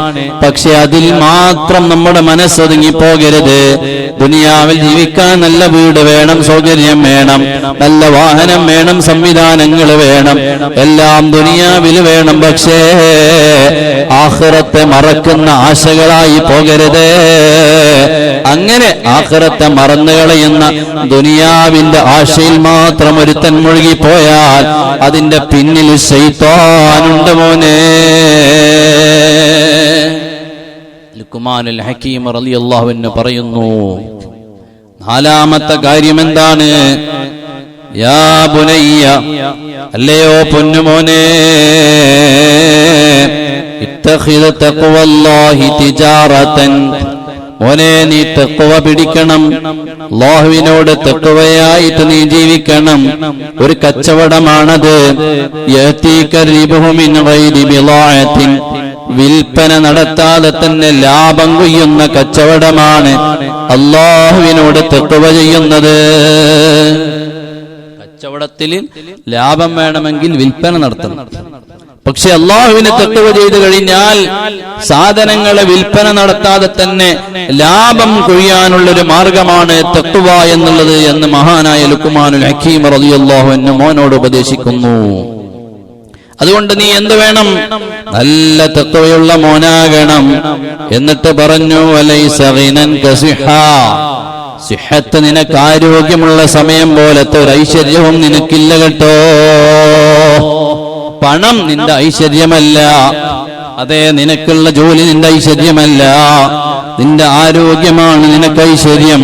പക്ഷെ അതിൽ മാത്രം നമ്മുടെ മനസ്സൊതുങ്ങി പോകരുത്. ദുനിയാവിൽ ജീവിക്കാൻ നല്ല വീട് വേണം, സൗകര്യം വേണം, നല്ല വാഹനം വേണം, സംവിധാനങ്ങൾ വേണം, എല്ലാം ദുനിയാവിൽ വേണം. പക്ഷേ ആഖിറത്തെ മറക്കുന്ന ആശകളായി പോകരുത്. അങ്ങനെ ആഖിറത്തെ മറന്നു കളയുന്ന ദുനിയാവിന്റെ ആശയിൽ മാത്രം ഒരുത്തൻ മുഴുകിപ്പോയാൽ അതിന്റെ പിന്നിൽ ശൈത്താനുണ്ട് മോനെ. ലുഖ്മാനുൽ ഹക്കീം റളിയല്ലാഹു അൻഹു പറയുന്നു, നാലാമത്തെ കാര്യം എന്താണ്? യാ ബുനയ്യ, അല്ലയോ പൊന്നുമോനെ, ഇത്തഖിദ് തഖ്വല്ലാഹി തിജാറതൻ, മോനെ നീ തഖ്വ പിടിക്കണം, അല്ലാഹുവിനോട് തഖ്വയായിട്ട് നീ ജീവിക്കണം. ഒരു കച്ചവടമാണത്. യഅതീക റിബ്ഹു മിൻ ഗൈരി ബിളാഅത്തിൻ, വിൽപ്പന നടത്താതെ തന്നെ ലാഭം കൊയ്യുന്ന കച്ചവടമാണ് അല്ലാഹുവിനോട് തഖ്വ ചെയ്യുന്നത്. കച്ചവടത്തിൽ ലാഭം വേണമെങ്കിൽ വിൽപ്പന നടത്തണം. പക്ഷെ അള്ളാഹുവിനെ തഖ്വ ചെയ്തു കഴിഞ്ഞാൽ സാധനങ്ങളെ വിൽപ്പന നടത്താതെ തന്നെ ലാഭം കൊയ്യാനുള്ളൊരു മാർഗമാണ് തഖ്വ എന്നുള്ളത് എന്ന് മഹാനായ ലുഖ്മാനുൽ ഹക്കീം റളിയല്ലാഹു അൻഹു മോനോട് ഉപദേശിക്കുന്നു. അതുകൊണ്ട് നീ എന്ത് വേണം? നല്ല തഖ്വയുള്ള മോനാകണം. എന്നിട്ട് പറഞ്ഞു, വലൈസ ഗിനൻ കസിഹാ, സിഹത്ത് നിനക്ക് ആരോഗ്യമുള്ള സമയം പോലത്തെ ഒരു ഐശ്വര്യവും നിനക്കില്ല കേട്ടോ. പണം നിന്റെ ഐശ്വര്യമല്ല, അതേ നിനക്കുള്ള ജോലി നിന്റെ ഐശ്വര്യമല്ല, നിന്റെ ആരോഗ്യമാണ് നിനക്ക് ഐശ്വര്യം.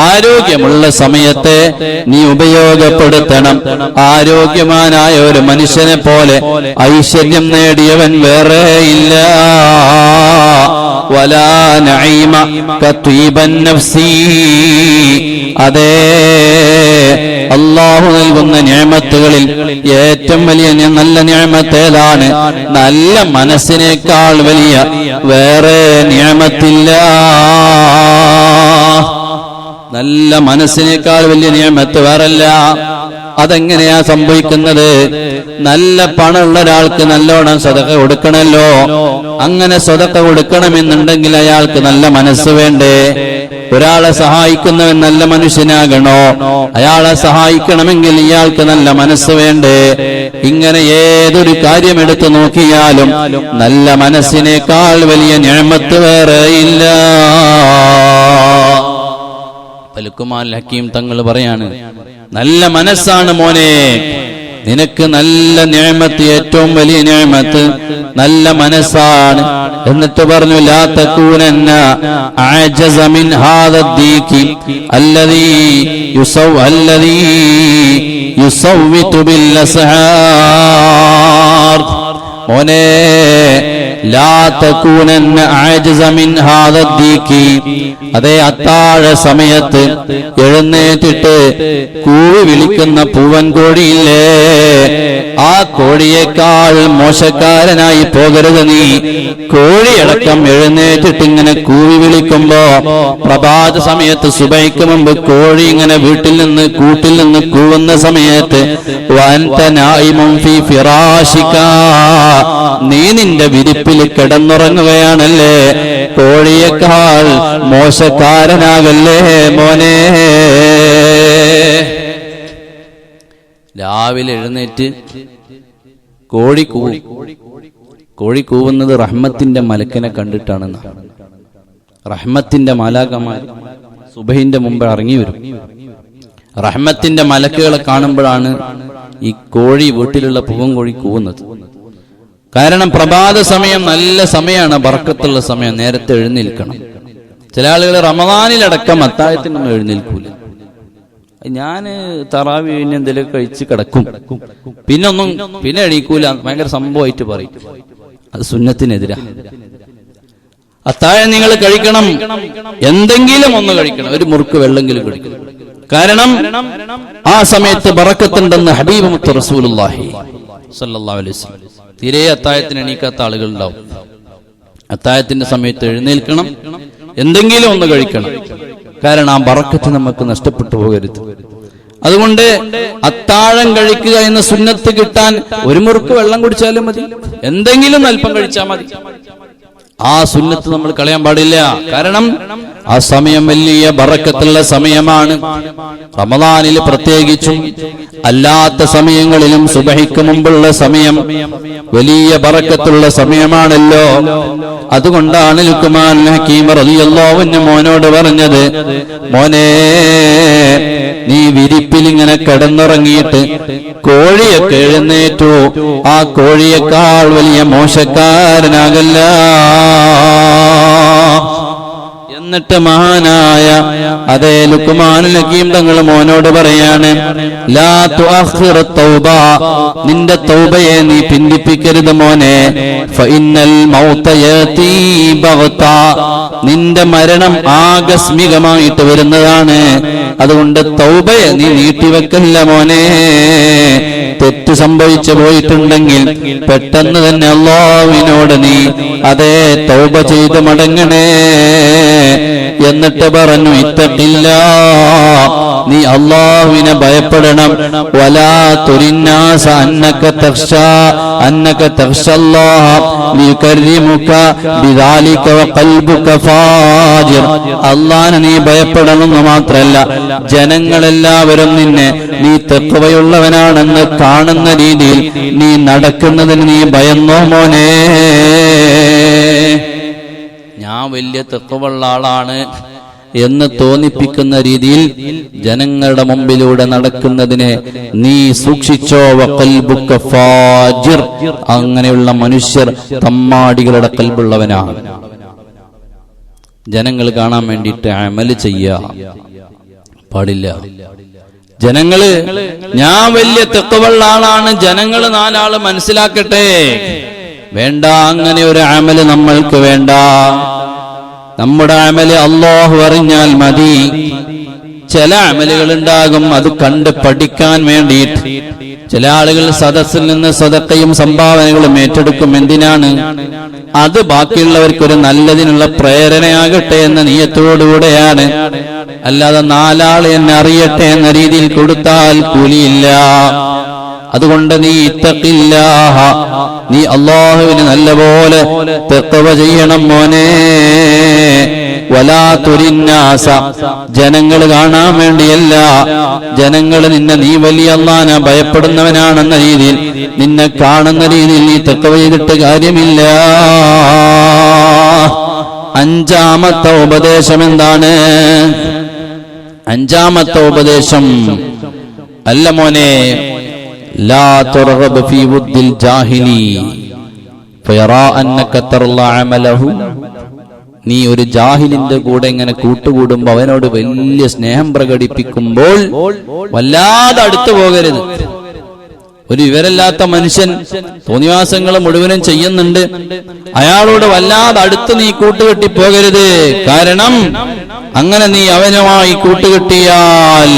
ആരോഗ്യമുള്ള സമയത്തെ നീ ഉപയോഗപ്പെടുത്തണം. ആരോഗ്യവാനായ ഒരു മനുഷ്യനെ പോലെ ഐശ്വര്യം നേടിയവൻ വേറെ ഇല്ല. വലാ നഈമ കത്വീബൻ നഫ്സി, അതേ അല്ലാഹു നൽകുന്ന നിഅമത്തുകളിൽ ഏറ്റവും വലിയ നല്ല നിഅമത്ത് ഏതാണ്? നല്ല മനസ്സിനേക്കാൾ വലിയ വേറെ നിഅമത്തില്ല. നല്ല മനസ്സിനേക്കാൾ വലിയ നിഅമത്ത് വേറല്ല. അതെങ്ങനെയാ സംഭവിക്കുന്നത്? നല്ല പണമുള്ള ഒരാൾക്ക് നല്ലോണം സദഖ കൊടുക്കണല്ലോ. അങ്ങനെ സദഖ കൊടുക്കണമെന്നുണ്ടെങ്കിൽ അയാൾക്ക് നല്ല മനസ്സ് വേണ്ടേ? ഒരാളെ സഹായിക്കുന്നവൻ നല്ല മനുഷ്യനാകണോ? അയാളെ സഹായിക്കണമെങ്കിൽ ഇയാൾക്ക് നല്ല മനസ്സ് വേണ്ടേ? ഇങ്ങനെ ഏതൊരു കാര്യം എടുത്തു നോക്കിയാലും നല്ല മനസ്സിനേക്കാൾ വലിയ നിഅമത്ത് വേറെ ഇല്ല. ലുഖ്മാനുൽ ഹക്കീം തങ്ങൾ പറയാണ്, നല്ല മനസ്സാണ് മോനെ നിനക്ക് നല്ല നിഅമത്ത്, ഏറ്റവും വലിയ നിഅമത്ത് നല്ല മനസ്സാണ്. എന്നിട്ട് പറഞ്ഞു, ലാ തകൂനന്ന അഅജസ മിൻ ഹാദദ്ദീകി അല്ലദീ യുസവ്വിതു ബിൽ അസ്ഹാർ. മോനെ ലാ തകൂനന്ന അഅ്ജസ മിൻ ഹാദ ദീകി. അതേ അത്താഴ സമയത്ത് എഴുന്നേറ്റിട്ട് കൂവി വിളിക്കുന്ന പൂവൻ കോഴിയില്ലേ, ആ കോഴിയേക്കാൾ മോശക്കാരനായി പോകരുത് നീ. കോഴിയടക്കം എഴുന്നേറ്റിട്ട് ഇങ്ങനെ കൂവി വിളിക്കുമ്പോ പ്രഭാത സമയത്ത് സുബഹിക്ക് മുമ്പ് കോഴി ഇങ്ങനെ വീട്ടിൽ നിന്ന് കൂട്ടിൽ നിന്ന് കൂവുന്ന സമയത്ത് വഅൻത നായിമുൻ ഫീ ഫിറാശിക, നീ നിന്റെ വിരിപ്പിൽ കിടന്നുറങ്ങുകയാണല്ലേ, കോഴിയേക്കാൾ മോശക്കാരനാകല്ലേ മോനെ. രാവിലെ എഴുന്നേറ്റ് കോഴി കൂവും. കോഴി കൂവുന്നത് റഹ്മത്തിന്റെ മലക്കിനെ കണ്ടിട്ടാണെന്ന്. റഹ്മത്തിന്റെ മാലാകമാർ സുബഹിന്റെ മുമ്പ് ഇറങ്ങി വരും. റഹ്മത്തിന്റെ മലക്കുകളെ കാണുമ്പോഴാണ് ഈ കോഴി, വീട്ടിലുള്ള പൂവൻ കോഴി കൂവുന്നത്. കാരണം പ്രഭാത സമയം നല്ല സമയമാണ്, ബർക്കത്തുള്ള സമയം, നേരത്തെ എഴുന്നേൽക്കണം. ചില ആളുകൾ റമദാനിലടക്കം അത്താഴത്തിനൊന്നും എഴുന്നേൽക്കൂല. ഞാൻ തറാവി കഴിഞ്ഞ് എന്തെങ്കിലും കഴിച്ച് കിടക്കും, പിന്നെ എണീക്കൂല, ഭയങ്കര സംഭവമായിട്ട് പറയും. അത് സുന്നത്തിനെതിരാ. അത്താഴം നിങ്ങൾ കഴിക്കണം, എന്തെങ്കിലും ഒന്ന് കഴിക്കണം, ഒരു മുറുക്ക് വെള്ളെങ്കിലും കഴിക്കണം. കാരണം ആ സമയത്ത് ബറക്കത്തുണ്ടെന്ന് ഹബീബ് മുത്ത് റസൂലുള്ളാഹി സ്വല്ലല്ലാഹു അലൈഹി വസല്ലം. തീരെ അത്താഴത്തിന് എണീക്കാത്ത ആളുകൾ ഉണ്ടാവും. അത്താഴത്തിന്റെ സമയത്ത് എഴുന്നേൽക്കണം, എന്തെങ്കിലും ഒന്ന് കഴിക്കണം. കാരണം ആ ബറക്കത്ത് നമുക്ക് നഷ്ടപ്പെട്ടു പോകരുത്. അതുകൊണ്ട് അത്താഴം കഴിക്കുക എന്ന സുന്നത്ത് കിട്ടാൻ ഒരു മുറുക്ക് വെള്ളം കുടിച്ചാലും മതി, എന്തെങ്കിലും അല്പം കഴിച്ചാൽ മതി. ആ സുന്നത്ത് നമ്മൾ കളയാൻ പാടില്ല. കാരണം ആ സമയം വലിയ ബറക്കത്തുള്ള സമയമാണ്. റമദാനിൽ പ്രത്യേകിച്ചും അല്ലാത്ത സമയങ്ങളിലും സുബഹിക്ക് മുമ്പുള്ള സമയം വലിയ ബറക്കത്തുള്ള സമയമാണല്ലോ. അതുകൊണ്ടാണ് ലുക്മാൻ ഹക്കീം റളിയല്ലാഹു അൻഹു മോനോട് പറഞ്ഞത്, മോനെ നീ വിരിപ്പിൽ ഇങ്ങനെ കിടന്നുറങ്ങിയിട്ട് കോഴിയൊക്കെ എഴുന്നേറ്റു, ആ കോഴിയേക്കാൾ വലിയ മോശക്കാരനാകല്ല. എന്നിട്ട് മഹാനായ അതേ ലുക്മാനുൽ ഹകീം തങ്ങൾ മോനോട് പറയാണ്, ലാ തുഅഖിറ തൗബ, നിന്റെ തൗബയെ നീ പിന്തിപ്പിക്കരുത് മോനെ. ഫഇന്നൽ മൗത യതി ബഗ്ത, നിന്റെ മരണം ആകസ്മികമായിട്ട് വരുന്നതാണ്. അതുകൊണ്ട് തൗബയെ നീ നീട്ടിവെക്കല്ല മോനെ. തെറ്റ് സംഭവിച്ചു പോയിട്ടുണ്ടെങ്കിൽ പെട്ടെന്ന് തന്നെ അല്ലാഹുവിനോട് നീ അതേ തൗബ ചെയ്ത് മടങ്ങണേ. എന്നിട്ട് പറഞ്ഞു, ഇത്തഖില്ലാ, നീ അല്ലാഹുവിനെ ഭയപ്പെടണം. വലാ തുരിന്നാസ അന്നക തഖ്ശല്ലാഹ ലിയുകർരിമുക ബിദാലിക വഖൽബുക ഫാജിർ. അല്ലാഹുവിനെ നീ ഭയപ്പെടണമെന്ന് മാത്രമല്ല, ജനങ്ങളെല്ലാവരും നിന്നെ നീ തഖ്വയുള്ളവനാണെന്ന് കാണുന്ന രീതിയിൽ നീ നടക്കുന്നതിന് നീ ഭയന്നോ മോനെ. ഞാൻ വലിയ തഖ്വയുള്ള ആളാണ് എന്ന് തോന്നിപ്പിക്കുന്ന രീതിയിൽ ജനങ്ങളുടെ മുമ്പിലൂടെ നടക്കുന്നതിനെ നീ സൂക്ഷിച്ചോ. വഖൽബുക ഫാജിർ, അങ്ങനെയുള്ള മനുഷ്യർ തമ്മാടികളുടെ കൽബുള്ളവനാണ്. ജനങ്ങൾ കാണാൻ വേണ്ടിയിട്ട് അമല് ചെയ്യാൻ പാടില്ല. ജനങ്ങള് ഞാൻ വലിയ തഖ്വയുള്ള ആളാണ്, ജനങ്ങൾ നാലാള് മനസ്സിലാക്കട്ടെ, വേണ്ട. അങ്ങനെ ഒരു അമല് നമ്മൾക്ക് വേണ്ട. നമ്മുടെ അമല് അല്ലാഹു അറിഞ്ഞാൽ മതി. ചില അമലുകൾ ഉണ്ടാകും, അത് കണ്ട് പഠിക്കാൻ വേണ്ടിയിട്ട്. ചില ആളുകൾ സദസ്സിൽ നിന്ന് സദഖയും സംഭാവനകളും ഏറ്റെടുക്കും. എന്തിനാണ്? അത് ബാക്കിയുള്ളവർക്കൊരു നല്ലതിനുള്ള പ്രേരണയാകട്ടെ എന്ന നിയത്തോടുകൂടെയാണ്. അല്ലാതെ നാലാള് എന്നെ അറിയട്ടെ എന്ന രീതിയിൽ കൊടുത്താൽ കൂലിയില്ല. അതുകൊണ്ട് നീ ഇത്തഖില്ലാഹ, നീ അല്ലാഹുവിനെ നല്ലപോലെ തഖ്വ ചെയ്യണം മോനെ. വലാ തുരിന്നാസ, ജനങ്ങൾ കാണാൻ വേണ്ടിയല്ല, ജനങ്ങൾ നിന്നെ നീ വലിയ അല്ലാഹുവിനെ ഭയപ്പെടുന്നവനാണെന്ന രീതിയിൽ നിന്നെ കാണുന്ന രീതിയിൽ നീ തഖ്വ ചെയ്തിട്ട് കാര്യമില്ല. അഞ്ചാമത്തെ ഉപദേശം എന്താണ്? അഞ്ചാമത്തെ ഉപദേശം, അല്ല മോനെ, ലാ തുർഗബ് ഫീ വുദ്ദിൽ ജാഹിലി ഫയറാ അന്നക തർലാ അമലഹു. നീ ഒരു ജാഹിലിന്റെ കൂടെ ഇങ്ങനെ കൂട്ടുകൂടുമ്പോ അവനോട് വലിയ സ്നേഹം പ്രകടിപ്പിക്കുമ്പോൾ വല്ലാതെ അടുത്തു പോകരുത്. ഒരു വിവരമില്ലാത്ത മനുഷ്യൻ തോന്നിവാസങ്ങൾ മുഴുവനും ചെയ്യുന്നുണ്ട്, അയാളോട് വല്ലാതെ അടുത്ത് നീ കൂട്ടുകെട്ടി പോകരുത്. കാരണം അങ്ങനെ നീ അവനുമായി കൂട്ടുകെട്ടിയാൽ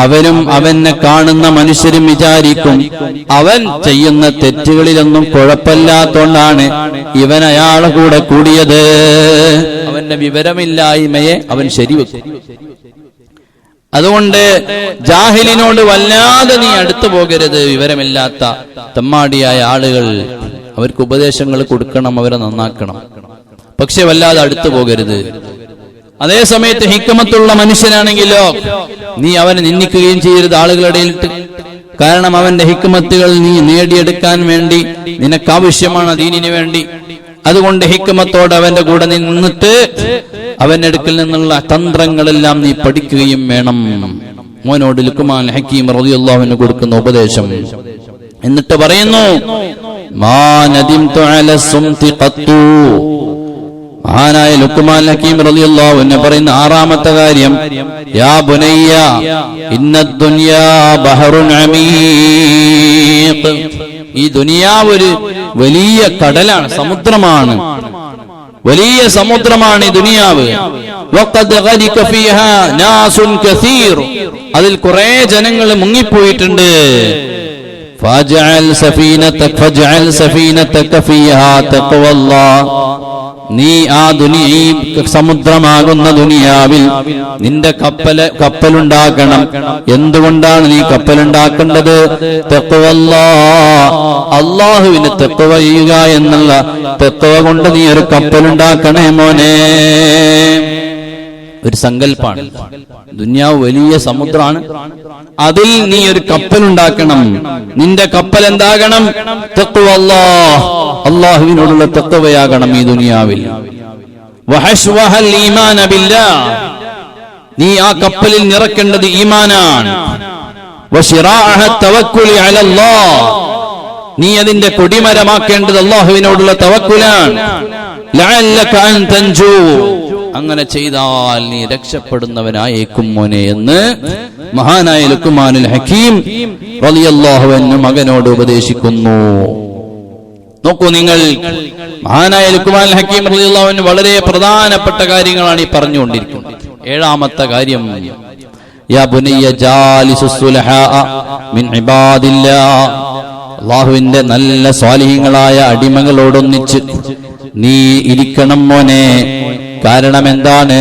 അവനും അവനെ കാണുന്ന മനുഷ്യരും വിചാരിക്കും അവൻ ചെയ്യുന്ന തെറ്റുകളിലൊന്നും കുഴപ്പമില്ലാത്തോണ്ടാണ് ഇവൻ അയാളെ കൂടെ കൂടിയത്. അവന്റെ വിവരമില്ലായ്മയെ അവൻ ശരിവെക്കും. അതുകൊണ്ട് ജാഹിലിനോട് വല്ലാതെ നീ അടുത്തു പോകരുത്. വിവരമില്ലാത്ത തെമ്മാടിയായ ആളുകൾ, അവർക്ക് ഉപദേശങ്ങൾ കൊടുക്കണം, അവരെ നന്നാക്കണം, പക്ഷെ വല്ലാതെ അടുത്തു പോകരുത്. അതേ സമയത്ത് ഹിക്മത്തുള്ള മനുഷ്യനാണെങ്കിലോ നീ അവനെ നിന്ദിക്കുകയും ചെയ്യരുത് ആളുകളുടെ ഇടയിലിട്ട്. കാരണം അവന്റെ ഹിക്മത്തുകൾ നീ നേടിയെടുക്കാൻ വേണ്ടി നിനക്കാവശ്യമാണ് ദീനിന് വേണ്ടി. അതുകൊണ്ട് ഹിക്മത്തോടെ അവന്റെ കൂടെ നിന്നിട്ട് അവന്റെ അടുക്കൽ നിന്നുള്ള തന്ത്രങ്ങളെല്ലാം നീ പഠിക്കുകയും വേണം. മോനോട് ലുക്മാൻ ഹക്കീം റളിയല്ലാഹു അൻഹു കൊടുക്കുന്ന ഉപദേശം. എന്നിട്ട് പറയുന്നു, മാ നദിംതു അല സുംതി ഖത്തു. മഹാനായ ലുക്മാൻ ഹക്കീം റളിയല്ലാഹു അൻഹു പറയുന്ന ആറാമത്തെ കാര്യം, യാ ബുനയ്യ ഇന്നദ് ദുനിയാ ബഹറുൻ അമീഖ്. ഈ ദുനിയാവ് ഒരു വലിയ കടലാണ്, സമുദ്രമാണ്, വലിയ സമുദ്രമാണ് ഈ ദുനിയാവ്. വഖദ് ഗരിക ഫീഹാ നാസുൻ കസീർ. അതിൽ കുറെ ജനങ്ങൾ മുങ്ങിപ്പോയിട്ടുണ്ട്. ഫജഅൽ സഫീനതക ഫീഹാ തഖ്വല്ലാഹ്. നീ ആ സമുദ്രമാകുന്ന ദുനിയാവിൽ നിന്റെ കപ്പലുണ്ടാക്കണം. എന്തുകൊണ്ടാണ് നീ കപ്പലുണ്ടാക്കേണ്ടത്? തഖ്വല്ലാഹ്, അല്ലാഹുവിനെ തഖ്വ ചെയ്യുക എന്നുള്ള തഖ്വ കൊണ്ട് നീ ഒരു കപ്പലുണ്ടാക്കണേ മോനെ. ഒരു സങ്കല്പാണ്. ദുനിയാവ് വലിയ സമുദ്രമാണ്, അതിൽ നീ ഒരു കപ്പലുണ്ടാക്കണം. നിന്റെ കപ്പൽ എന്താകണം? തഖ്വല്ലാഹ്, അല്ലാഹുവിനോടുള്ള തഖ്വയാകണം ഈ ദുനിയാവിൽ. വഹശ്വഹൽ ഈമാന ബില്ലാഹ്, നീ ആ കപ്പലിൽ നിറക്കേണ്ടത് ഈമാനാണ്. വശിറാഅഹ തവക്കുലി അലല്ലാഹ്, നീ അതിന്റെ കൊടിമരമാക്കേണ്ടത് അല്ലാഹുവിനോടുള്ള തവക്കുലാണ്. ലഅല്ലക അൻ തൻജൂ, അങ്ങനെ ചെയ്താൽ നീ രക്ഷപ്പെടുന്നവനായേക്കും മോനെ എന്ന് മഹാനായ ലുക്മാനുൽ ഹക്കീം റളിയല്ലാഹു അൻഹു മകനോട് ഉപദേശിക്കുന്നു. നോക്കൂ നിങ്ങൾ, മഹാനായ ലുക്മാനുൽ ഹക്കീം റളിയല്ലാഹു അൻഹു വളരെ പ്രധാനപ്പെട്ട കാര്യങ്ങളാണ് ഈ പറഞ്ഞുകൊണ്ടിരിക്കുന്നത്. ഏഴാമത്തെ കാര്യം, യാ ബുനയ്യ ജാലിസുസ് സുലഹാ മിൻ ഇബാദില്ലാഹ്. അല്ലാഹുവിന്റെ നല്ല സ്വാലിഹീങ്ങളായ അടിമകളോടൊന്നിച്ച് നീ ഇരിക്കണം മോനെ. കാരണം എന്താണ്?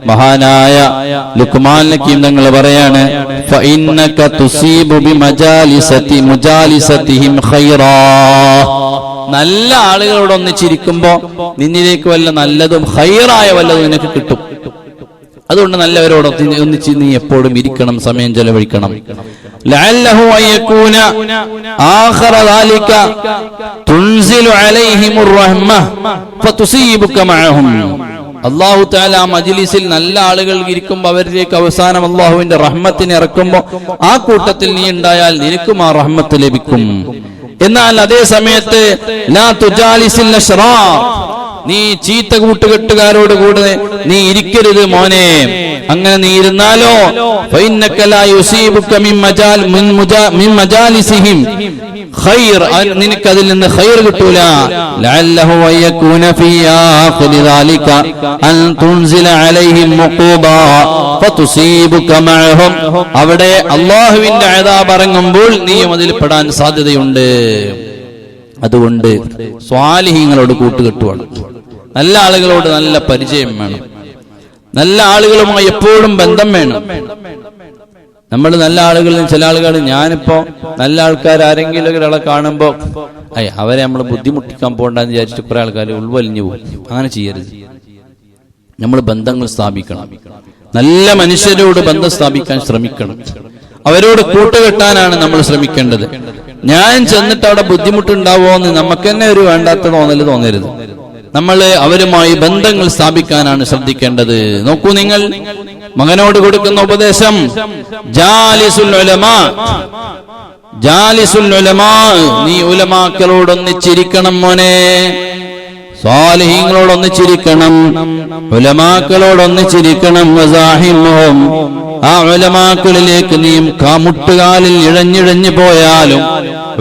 മഹാനായ ലുക്മാൻ ഹക്കീം തങ്ങൾ പറയാണ്, ഫഇന്നക തുസീബു ബിമജാലിസതിഹിം ഖൈറാ. നല്ല ആളുകളോടൊന്നിച്ചിരിക്കുമ്പോ നിന്നിലേക്ക് വല്ല നല്ലതും ഖൈറായ വല്ലതും നിനക്ക് കിട്ടും. അതുകൊണ്ട് നല്ലവരോടൊന്നിച്ച് നീ എപ്പോഴും ഇരിക്കണം, സമയം ചെലവഴിക്കണം. ലഅല്ലഹു അയകൂന ആഖിറ ദാലിക തുൻസിലു അലൈഹിമുർ റഹ്മ ഫതുസീബുക മഅഹും. അല്ലാഹു തആല മജ്ലിസിൽ നല്ല ആളുകൾ ഇരിക്കുമ്പോൾ അവരിലേക്ക് അവസാനം അല്ലാഹുവിന്റെ റഹ്മത്തിനെ ഇറക്കുമ്പോൾ ആ കൂട്ടത്തിൽ നീ ഉണ്ടായാൽ നിനക്കും ആ റഹ്മത്ത് ലഭിക്കും. എന്നാൽ അതേ സമയത്ത് ലാ തുജാലിസിൽ അശ്റാർ, നീ ചീത്ത കൂട്ടുകെട്ടുകാരോട് കൂടെ നീ ഇരിക്കരുത് മോനെ. അങ്ങനെ നീ ഇരുന്നാലോ ഫഇന്നക ലാ യുസീബുക മിൻ മജാലിസിഹിം ഖൈർ, നിനക്ക് അതിൽ നിന്ന് ഖൈർ കിട്ടൂല. ലഅല്ലഹു വയകൂന ഫീ ആഖിരി ദാലിക അൻ തുൻസില അലൈഹിം മുഖൂബാ ഫതുസീബുക മഅഹും. അവിടെ അല്ലാഹുവിന്റെ അദാബ് ഇറങ്ങുമ്പോൾ നീയും അതിൽ പെടാൻ സാധ്യതയുണ്ട്. അതുകൊണ്ട് സ്വാലിഹീങ്ങളോട് കൂട്ടുകെട്ടുവാണ്. നല്ല ആളുകളോട് നല്ല പരിചയം വേണം, നല്ല ആളുകളുമായി എപ്പോഴും ബന്ധം വേണം. നമ്മൾ നല്ല ആളുകളിൽ ചില ആളുകൾ, ഞാനിപ്പോ നല്ല ആൾക്കാർ ആരെങ്കിലും ഒരാളെ കാണുമ്പോ അവരെ നമ്മൾ ബുദ്ധിമുട്ടിക്കാൻ പോകണ്ടെന്ന് വിചാരിച്ചിട്ട് കുറെ ആൾക്കാർ ഉൾവലിഞ്ഞു പോകും. അങ്ങനെ ചെയ്യരുത്. നമ്മൾ ബന്ധങ്ങൾ സ്ഥാപിക്കണം, നല്ല മനുഷ്യരോട് ബന്ധം സ്ഥാപിക്കാൻ ശ്രമിക്കണം, അവരോട് കൂട്ടുകെട്ടാനാണ് നമ്മൾ ശ്രമിക്കേണ്ടത്. ഞാൻ ചെന്നിട്ട് അവിടെ ബുദ്ധിമുട്ടുണ്ടാവോ എന്ന് നമുക്ക് തന്നെ ഒരു വേണ്ടാത്ത തോന്നരുത്. നമ്മൾ അവരുമായി ബന്ധങ്ങൾ സ്ഥാപിക്കാനാണ് ശ്രദ്ധിക്കേണ്ടത്. നോക്കൂ നിങ്ങൾ, മകനോട് കൊടുക്കുന്ന ഉപദേശം, ജാലിസുൽ ഉലമാ, ജാലിസുൽ ഉലമാ, നീ ഉലമാക്കളോടൊന്നിച്ചിരിക്കണം മോനെ. സ്വാലിഹീങ്ങളോടൊന്നിച്ചിരിക്കണം, ഉലമാക്കളോടൊന്നിച്ചിരിക്കണം. വസാഹിമുഹും, ആ ഉലമാക്കളിലേക്ക് നീ മുട്ടുകാലിൽ ഇഴഞ്ഞിഴഞ്ഞു പോയാലും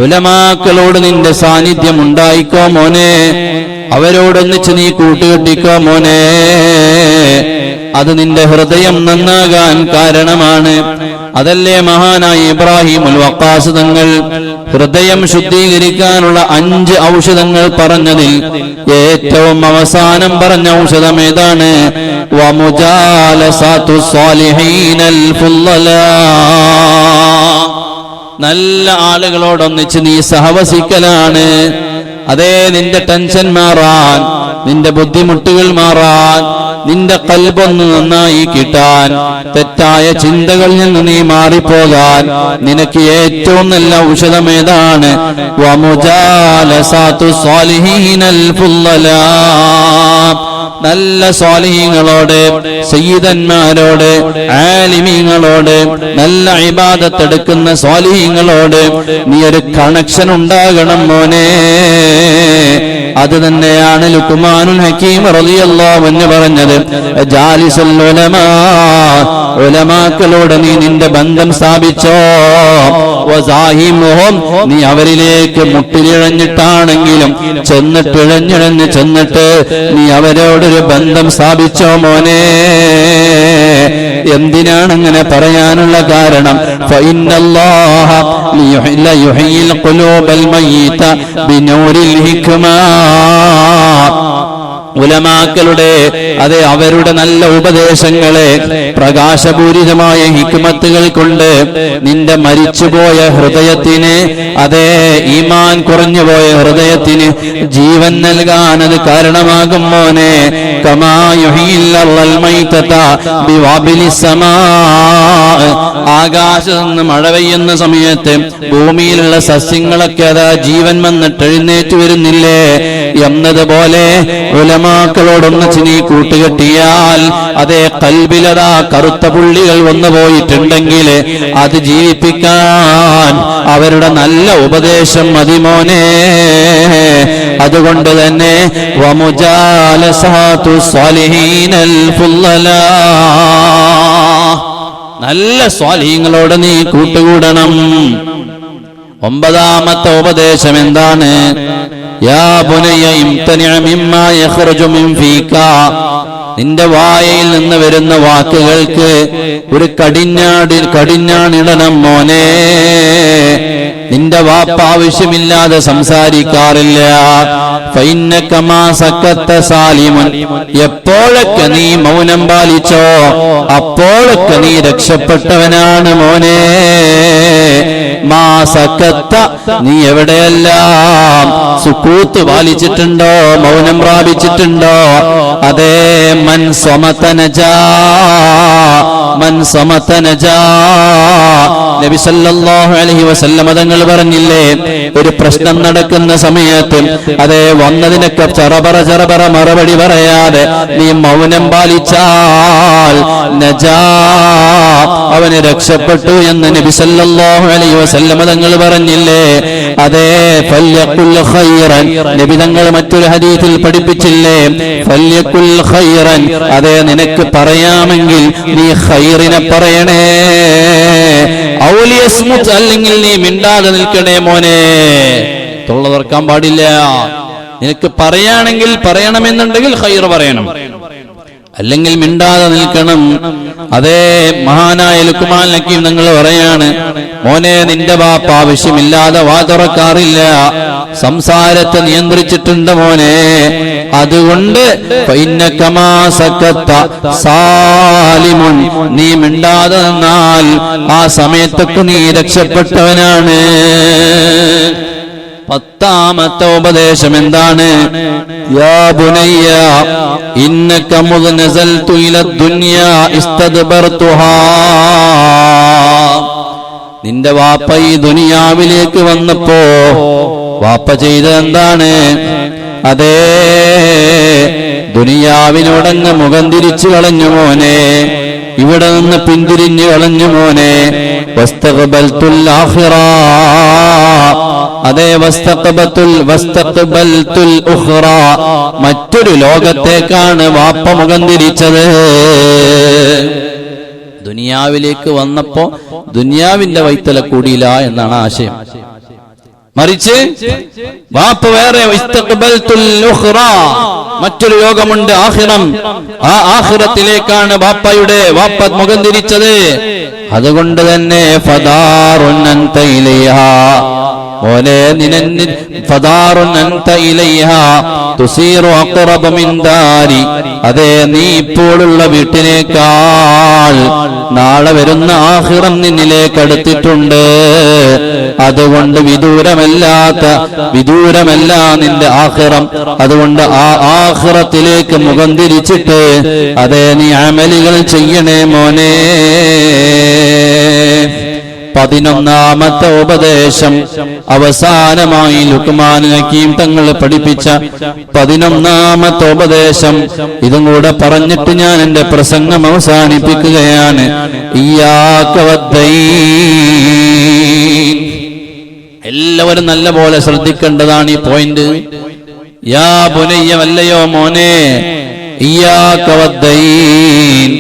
ഉലമാക്കളോട് നിന്റെ സാന്നിധ്യം ഉണ്ടായിക്കോ മോനെ, അവരോടൊന്നിച്ച് നീ കൂട്ടുകെട്ടിക്കോ മോനെ. അത് നിന്റെ ഹൃദയം നന്നാകാൻ കാരണമാണ്. അതല്ലേ മഹാനായ ഇബ്രാഹിമുൽ വഖാസ് തങ്ങൾ ഹൃദയം ശുദ്ധീകരിക്കാനുള്ള 5 ഔഷധങ്ങൾ പറഞ്ഞതിൽ ഏറ്റവും അവസാനം പറഞ്ഞ ഔഷധം ഏതാണ്? വമുജാലസതു സ്വാലിഹീനൽ ഫുല്ലലാ, നല്ല ആളുകളോടൊന്നിച്ച് നീ സഹവസിക്കലാണ്. അതേ, നിന്റെ ടെൻഷൻ മാറാൻ, നിന്റെ ബുദ്ധിമുട്ടുകൾ മാറാൻ, നിന്റെ ഖൽബൊന്ന് നന്നായി കിട്ടാൻ, തെറ്റായ ചിന്തകളിൽ നിന്ന് നീ മാറിപ്പോകാൻ നിനക്ക് ഏറ്റവും നല്ല ഔഷധം ഏതാണ്? വമുജാലസതു സ്വാലിഹീനൽ ഫുല്ലലാ, നല്ല സ്വാലിഹീങ്ങളോട്, സയ്യിദന്മാരോട്, ആലിമീങ്ങളോട്, നല്ല ഇബാദത്തെടുക്കുന്ന സ്വാലിഹീങ്ങളോട് നീ ഒരു കണക്ഷൻ ഉണ്ടാകണം മോനെ. അത് തന്നെയാണ് ലുഖ്മാനുൽ ഹകീം റളിയല്ലാഹു അൻഹു പറഞ്ഞത്, ജാലിസുൽ ഉലമാ, ഉലമാക്കളോട് നീ നിന്റെ ബന്ധം സ്ഥാപിച്ചോ. വസാഹിമുഹും, നീ അവരിലേക്ക് മുട്ടിലിഴഞ്ഞിട്ടാണെങ്കിലും ചെന്നിട്ടിഴഞ്ഞിഴഞ്ഞ് ചെന്നിട്ട് നീ അവരോടൊരു ബന്ധം സ്ഥാപിച്ചോ മോനെ. എന്തിനാണ് അങ്ങനെ പറയാനുള്ള കാരണം? ഫഇന്നല്ലാഹ യുഹ്യിൽ ഖുലൂബൽ മയ്യിത ബിനൂരിൽ ഹിക്മ, ഉലമാക്കളുടെ, അതെ, അവരുടെ നല്ല ഉപദേശങ്ങളെ പ്രകാശപൂരിതമായ ഹിക്മത്തുകൾ കൊണ്ട് നിന്റെ മരിച്ചുപോയ ഹൃദയത്തിന്, അതേ, ഈമാൻ കുറഞ്ഞുപോയ ഹൃദയത്തിന് ജീവൻ നൽകാൻ അത് കാരണമാകും മോനെ. കമാ യുഹ്യിൽ അർളൽ മൈതത ബിവാബിലിസ് സമാ, ആകാശത്ത് നിന്ന് മഴ പെയ്യുന്ന സമയത്ത് ഭൂമിയിലുള്ള സസ്യങ്ങളൊക്കെ അതാ ജീവൻ വന്നിട്ട് എഴുന്നേറ്റ് വരുന്നില്ലേ എന്നതുപോലെ ഉലമാക്കളോടൊന്നിച്ച് നീ കൂട്ടുകെട്ടിയാൽ, അതേ, ഖൽബിലതാ കറുത്ത പുള്ളികൾ വന്നു പോയിട്ടുണ്ടെങ്കിൽ അത് ജീവിപ്പിക്കാൻ അവരുടെ നല്ല ഉപദേശം മതി മോനെ. അതുകൊണ്ട് തന്നെ വമുജാലസതു സ്വാലിഹീനൽ ഫുല്ലലാ, നല്ല സ്വാലിഹീങ്ങളോട് നീ കൂട്ടുകൂടണം. 9ാമത്തെ ഉപദേശം എന്താണ്? യാ ബുനയ്യ ഇംതനി മിമ്മാ യഖ്റുജു മിൻ ഫീക, നിന്റെ വായയിൽ നിന്ന് വരുന്ന വാക്കുകൾക്ക് ഒരു കടിഞ്ഞാണിടണം മോനെ. നിന്റെ വാപ്പ ആവശ്യമില്ലാതെ സംസാരിക്കാറില്ല. ഫഇന്നക മാ സക്കത്ത സാലിമുൻ, എപ്പോഴൊക്കെ നീ മൗനം പാലിച്ചോ അപ്പോഴൊക്കെ നീ രക്ഷപ്പെട്ടവനാണ് മോനെ. മാ സക്കത്ത, നീ എവിടെയെല്ലാം സുക്കൂത്ത് പാലിച്ചിട്ടുണ്ടോ, മൗനം പ്രാപിച്ചിട്ടുണ്ടോ, അതേ, മൻ സമത നജാ, മൻ സമത നജാ. നബി സല്ലല്ലാഹു അലൈഹി വസല്ലം തങ്ങൾ പറഞ്ഞില്ലേ, ഒരു പ്രശ്നം നടക്കുന്ന സമയത്ത് അതേ വന്നതിനൊക്കെ ചറപറ മറുപടി പറയാതെ നീ മൗനം പാലിച്ചാൽ നജാ, അവന് രക്ഷപ്പെട്ടു എന്ന് നബി സല്ലല്ലാഹു അലൈഹി വസല്ലം തങ്ങൾ പറഞ്ഞില്ലേ. അതേ, ഫല്യഖുൽ ഖൈറൻ, നബി തങ്ങൾ മറ്റൊരു ഹദീസിൽ പഠിപ്പിച്ചില്ലേ, ഫല്യഖുൽ ഖൈറൻ, അതേ, നിനക്ക് പറയാമെങ്കിൽ നീ ഖൈറിനെ പറയണേ. ഔലിയസ്മുത്, അല്ലെങ്കിൽ നീ മിണ്ടാതെ നിൽക്കണേ മോനെ. തൊള്ള തുറക്കാൻ പാടില്ല. നിനക്ക് പറയാണെങ്കിൽ പറയണമെന്നുണ്ടെങ്കിൽ ഖൈർ പറയണം, അല്ലെങ്കിൽ മിണ്ടാതെ നിൽക്കണം. അതേ, മഹാനായ ലുഖ്മാൻ ഹകീം നിങ്ങൾ പറയാണ്, മോനെ, നിന്റെ ബാപ്പ ആവശ്യമില്ലാതെ വാ തുറക്കാറില്ല, സംസാരത്തെ നിയന്ത്രിച്ചിട്ടുണ്ട് മോനെ. അതുകൊണ്ട് ഫഇന്നക മാ സക്കത്ത സാലിമുൻ, നീ മിണ്ടാതെ നിന്നാൽ ആ സമയത്തൊക്കെ നീ രക്ഷപ്പെട്ടവനാണ്. 10ാമത്തെ ഉപദേശം എന്താണ്? യാ ബുനയ്യ ഇന്നക മുദ് നസൽതു ഇല ദുനിയാ ഇസ്തദ്ബർതുഹാ, നിന്റെ വാപ്പ ഈ ദുനിയാവിലേക്ക് വന്നപ്പോ വാപ്പ ചെയ്തതെന്താണ്? അതേ, ദുനിയാവിനോടങ്ങ് മുഖം തിരിച്ചു കളഞ്ഞു മോനെ, ഇവിടെ നിന്ന് പിന്തിരിഞ്ഞു കളഞ്ഞു മോനെ. വസ്തഖബൽതുൽ ആഖിറ, അതേ വസ്തഖബൽതുൽ ഉഖ്റ, മറ്റൊരു ലോകത്തേക്കാണ് വാപ്പ മുഖം തിരിച്ചത്. ദുനിയാവിലേക്ക് വന്നപ്പോ ദുനിയാവിന്റെ വൈത്തല കൂടിയില്ല എന്നാണ് ആശയം. മറിച്ച് വാപ്പ വേറെ, മറ്റൊരു ലോകമുണ്ട് ആഖിറം. ആ ആഖിറത്തിലേക്കാണ് വാപ്പ മുഖം തിരിച്ചത്. അതുകൊണ്ട് തന്നെ ഫദാറുൻ അൻത ഇലൈഹാ, ഓലെ ഫദാറുൻ അൻത ഇലൈഹാ തുസീറു അഖറബ മിൻ ദാരി, അതേ നീ ഇപ്പോഴുള്ള വീട്ടിനേക്കാൾ നാളെ വരുന്ന ആഖിറം നിന്നിലേക്ക് അടുത്തിട്ടുണ്ട്. അതുകൊണ്ട് വിദൂരമല്ല നിന്റെ ആഖിറം. അതുകൊണ്ട് ആ ആഖിറത്തിലേക്ക് മുഖം തിരിച്ചിട്ട് അതേ നീ അമലുകൾ ചെയ്യണേ മോനെ. 11ാമത്തെ ഉപദേശം അവസാനമായി ലുഖ്മാൻ ഹകീം തങ്ങൾ പഠിപ്പിച്ച 11ാമത്തെ ഉപദേശം, ഇതും കൂടെ പറഞ്ഞിട്ട് ഞാൻ എന്റെ പ്രസംഗം അവസാനിപ്പിക്കുകയാണ്. ഇയ്യാക വദ്ദൈൻ, എല്ലാവരും നല്ല പോലെ ശ്രദ്ധിക്കേണ്ടതാണ് ഈ പോയിന്റ്. യാ ബുനയ്യ, വല്ലയോ മോനെ, ഇയ്യാക വദ്ദൈൻ,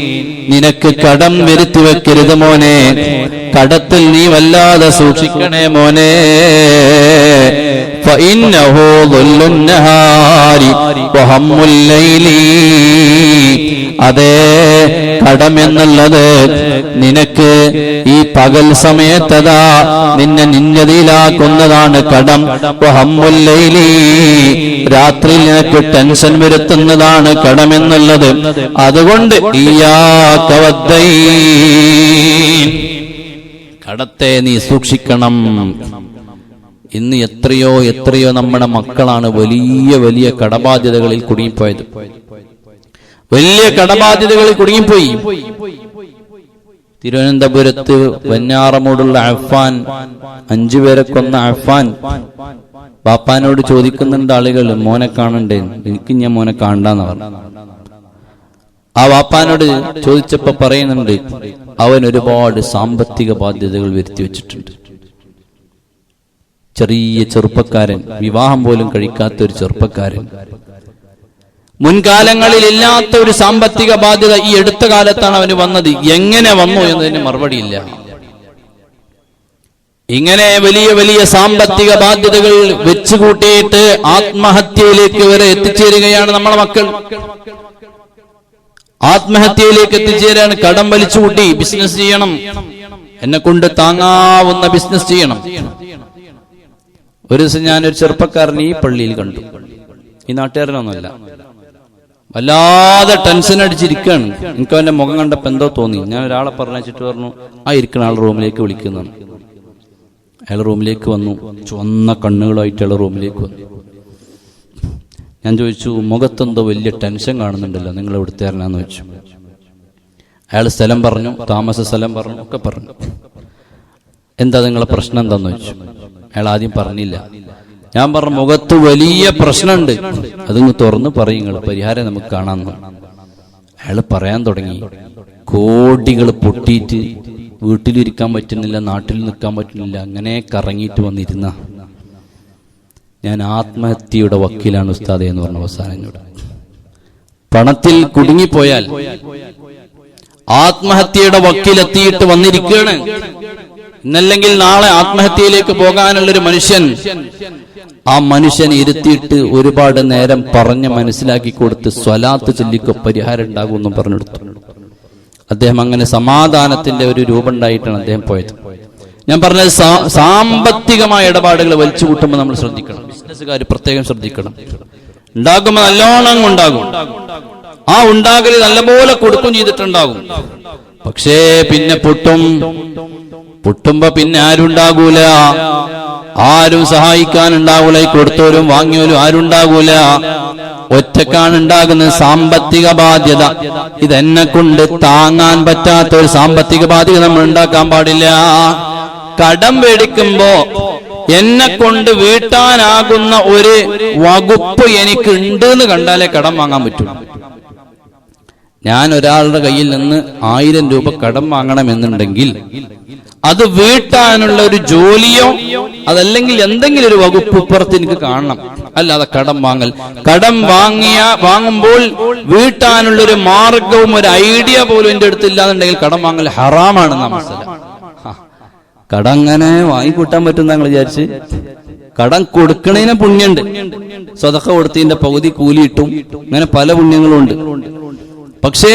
നിനക്ക് കടം വരുത്തി വെക്കരുത് മോനെ. കടത്തിൽ നീ വല്ലാതെ സൂക്ഷിക്കണേ മോനെ. ഫഇന്നഹു ദുല്ലുൻ നഹാരി വഹമ്മുൽ ലൈലി, അതേ കടം എന്നുള്ളത് നിനക്ക് ഈ പകൽ സമയത്തതാ നിന്നെ നിന്നതിയിലാക്കുന്നതാണ് കടം. വഹമ്മുൽ ലൈലി, രാത്രി നിനക്ക് ടെൻഷൻ വരുത്തുന്നതാണ് കടം എന്നുള്ളത്. അതുകൊണ്ട് ഇയ്യാക വദ്ദൈൻ, കടത്തെ നീ സൂക്ഷിക്കണം. ഇന്ന് എത്രയോ നമ്മുടെ മക്കളാണ് വലിയ വലിയ കടബാധ്യതകളിൽ കുടുങ്ങിപ്പോയത്. വലിയ കടബാധ്യതകളിൽ കുടുങ്ങിപ്പോയി. തിരുവനന്തപുരത്ത് വെഞ്ഞാറമൂടുള്ള അഫ്ഫാൻ, 5 പേരെ കൊന്ന അഫ്ഫാൻ ബാപ്പാനോട് ചോദിക്കുന്നുണ്ട് ആളുകൾ, മോനെ കാണണ്ടേ? എനിക്ക് ഞാൻ മോനെ കാണണ്ടെന്ന് പറഞ്ഞു. ആ വാപ്പാനോട് ചോദിച്ചപ്പോ പറയുന്നുണ്ട്, അവൻ ഒരുപാട് സാമ്പത്തിക ബാധ്യതകൾ വരുത്തി വെച്ചിട്ടുണ്ട്. ചെറിയ ചെറുപ്പക്കാരൻ, വിവാഹം പോലും കഴിക്കാത്ത ഒരു ചെറുപ്പക്കാരൻ, മുൻകാലങ്ങളിൽ ഇല്ലാത്ത ഒരു സാമ്പത്തിക ബാധ്യത ഈ അടുത്ത കാലത്താണ് അവന് വന്നത്. എങ്ങനെ വന്നു എന്നതിന് മറുപടിയില്ല. ഇങ്ങനെ വലിയ വലിയ സാമ്പത്തിക ബാധ്യതകൾ വെച്ചുകൂട്ടിയിട്ട് ആത്മഹത്യയിലേക്ക് വരെ എത്തിച്ചേരുകയാണ് നമ്മളെ മക്കൾ. ആത്മഹത്യയിലേക്ക് എത്തിച്ചേരാണ്. കടം വലിച്ചുകൂട്ടി ബിസിനസ് ചെയ്യണം, എന്നെ കൊണ്ട് താങ്ങാവുന്ന ബിസിനസ് ചെയ്യണം. ഒരു ദിവസം ഞാനൊരു ചെറുപ്പക്കാരൻ ഈ പള്ളിയിൽ കണ്ടു. ഈ നാട്ടുകാരനൊന്നുമല്ല, വല്ലാതെ ടെൻഷൻ അടിച്ചിരിക്കുകയാണ്. എനിക്ക് അവന്റെ മുഖം കണ്ടപ്പോ എന്തോ തോന്നി. ഞാൻ ഒരാളെ പറഞ്ഞിട്ട് പറഞ്ഞു, ആ ഇരിക്കുന്ന ആൾ റൂമിലേക്ക് വിളിക്കുന്നതാണ്. അയാൾ റൂമിലേക്ക് വന്നു. ചുവന്ന കണ്ണുകളായിട്ട് അയാൾ റൂമിലേക്ക് വന്നു. ഞാൻ ചോദിച്ചു, മുഖത്തെന്തോ വലിയ ടെൻഷൻ കാണുന്നുണ്ടല്ലോ, നിങ്ങൾ എവിടുത്തേരനാന്ന് ചോദിച്ചു. അയാൾ സ്ഥലം പറഞ്ഞു, താമസ സ്ഥലം പറഞ്ഞു, ഒക്കെ പറഞ്ഞു. എന്താ നിങ്ങളെ പ്രശ്നം എന്താന്ന് ചോദിച്ചു. അയാൾ ആദ്യം പറഞ്ഞില്ല. ഞാൻ പറഞ്ഞു, മുഖത്ത് വലിയ പ്രശ്നമുണ്ട്, അതിങ്ങ് തുറന്ന് പറയും, നിങ്ങൾ പരിഹാരം നമുക്ക് കാണാമെന്ന്. അയാൾ പറയാൻ തുടങ്ങി. കോടികൾ പൊട്ടിയിട്ട് വീട്ടിലിരിക്കാൻ പറ്റുന്നില്ല, നാട്ടിൽ നിൽക്കാൻ പറ്റുന്നില്ല, അങ്ങനെ കറങ്ങിയിട്ട് വന്നിരുന്ന ഞാൻ ആത്മഹത്യയുടെ വക്കീലാണ് ഉസ്താദേ എന്ന് പറഞ്ഞ അവസാനോട്. പണത്തിൽ കുടുങ്ങിപ്പോയാൽ ആത്മഹത്യയുടെ വക്കീലെത്തിയിട്ട് വന്നിരിക്കുകയാണ്. ഇന്നല്ലെങ്കിൽ നാളെ ആത്മഹത്യയിലേക്ക് പോകാനുള്ളൊരു മനുഷ്യൻ, ആ മനുഷ്യൻ ഇരുത്തിയിട്ട് ഒരുപാട് നേരം പറഞ്ഞ് മനസ്സിലാക്കി കൊടുത്ത് സ്വലാത്ത് ചൊല്ലിക്കോ പരിഹാരം ഉണ്ടാകുമെന്നും പറഞ്ഞെടുത്തു. അദ്ദേഹം അങ്ങനെ സമാധാനത്തിന്റെ ഒരു രൂപം ഉണ്ടായിട്ടാണ് അദ്ദേഹം പോയത്. ഞാൻ പറഞ്ഞത് സാമ്പത്തികമായ ഇടപാടുകൾ വലിച്ചു കൂട്ടുമ്പോൾ നമ്മൾ ശ്രദ്ധിക്കണം. ബിസിനസ്സുകാർ പ്രത്യേകം ശ്രദ്ധിക്കണം. ഉണ്ടാകുമ്പോൾ നല്ലോണം ഉണ്ടാകും. ആ ഉണ്ടാകൽ നല്ലപോലെ കൊടുക്കും ചെയ്തിട്ടുണ്ടാകും. പക്ഷേ പിന്നെ പൊട്ടുമ്പോ പിന്നെ ആരുണ്ടാകൂല, ആരും സഹായിക്കാനുണ്ടാവൂല. ഈ കൊടുത്തോരും വാങ്ങിയോരും ആരുണ്ടാകൂല. ഒറ്റക്കാണ് ഉണ്ടാകുന്ന സാമ്പത്തിക ബാധ്യത. ഇതെന്നെ കൊണ്ട് താങ്ങാൻ പറ്റാത്ത ഒരു സാമ്പത്തിക ബാധ്യത നമ്മൾ ഉണ്ടാക്കാൻ പാടില്ല. കടം മേടിക്കുമ്പോ എന്നെ കൊണ്ട് വീട്ടാനാകുന്ന ഒരു വകുപ്പ് എനിക്ക് ഉണ്ട് എന്ന് കണ്ടാലേ കടം വാങ്ങാൻ പറ്റൂ. ഞാൻ ഒരാളുടെ കയ്യിൽ നിന്ന് 1000 രൂപ കടം വാങ്ങണമെന്നുണ്ടെങ്കിൽ അത് വീട്ടാനുള്ള ഒരു ജോലിയോ അതല്ലെങ്കിൽ എന്തെങ്കിലും ഒരു വകുപ്പ് പുറത്ത് എനിക്ക് കാണണം. അല്ലാതെ കടം വാങ്ങുമ്പോൾ വീട്ടാനുള്ള ഒരു മാർഗവും ഒരു ഐഡിയ പോലും എന്റെ അടുത്തില്ലാന്നുണ്ടെങ്കിൽ കടം വാങ്ങൽ ഹറാമാണെന്നാ മനസ്സിലാക്കുക. കടം അങ്ങനെ വാങ്ങിക്കൂട്ടാൻ പറ്റും ഞങ്ങൾ വിചാരിച്ച്. കടം കൊടുക്കണതിന് പുണ്യുണ്ട്. സ്വതക്ക കൊടുത്തതിന്റെ പകുതി കൂലിയിട്ടും അങ്ങനെ പല പുണ്യങ്ങളും ഉണ്ട്. പക്ഷേ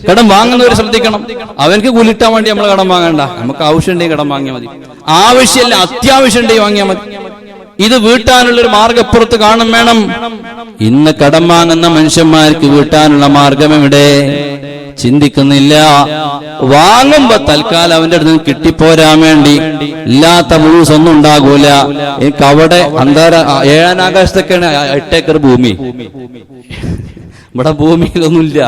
കടം വാങ്ങുന്നവർ ശ്രദ്ധിക്കണം. അവർക്ക് കൂലിട്ടാൻ വേണ്ടി നമ്മൾ കടം വാങ്ങണ്ട. നമുക്ക് ആവശ്യമുണ്ടെങ്കിൽ കടം വാങ്ങിയാൽ മതി. ആവശ്യമല്ല, അത്യാവശ്യം ഉണ്ടെങ്കിൽ വാങ്ങിയാൽ മതി. ഇത് വീട്ടാനുള്ളൊരു മാർഗപ്പുറത്ത് കാണും വേണം. ഇന്ന് കടം വാങ്ങുന്ന മനുഷ്യന്മാർക്ക് വീട്ടാനുള്ള മാർഗം എവിടെ? ചിന്തിക്കുന്നില്ല. വാങ്ങുമ്പോ തൽക്കാലം അവന്റെ അടുത്ത് നിന്ന് കിട്ടിപ്പോരാൻ വേണ്ടി ഇല്ലാത്ത മുഴുവൊന്നും ഉണ്ടാകൂല. എനിക്ക് അവിടെ 7 ആകാശത്തൊക്കെയാണ് 8 ഏക്കർ ഭൂമി. ഇവിടെ ഭൂമിയിലൊന്നുമില്ല.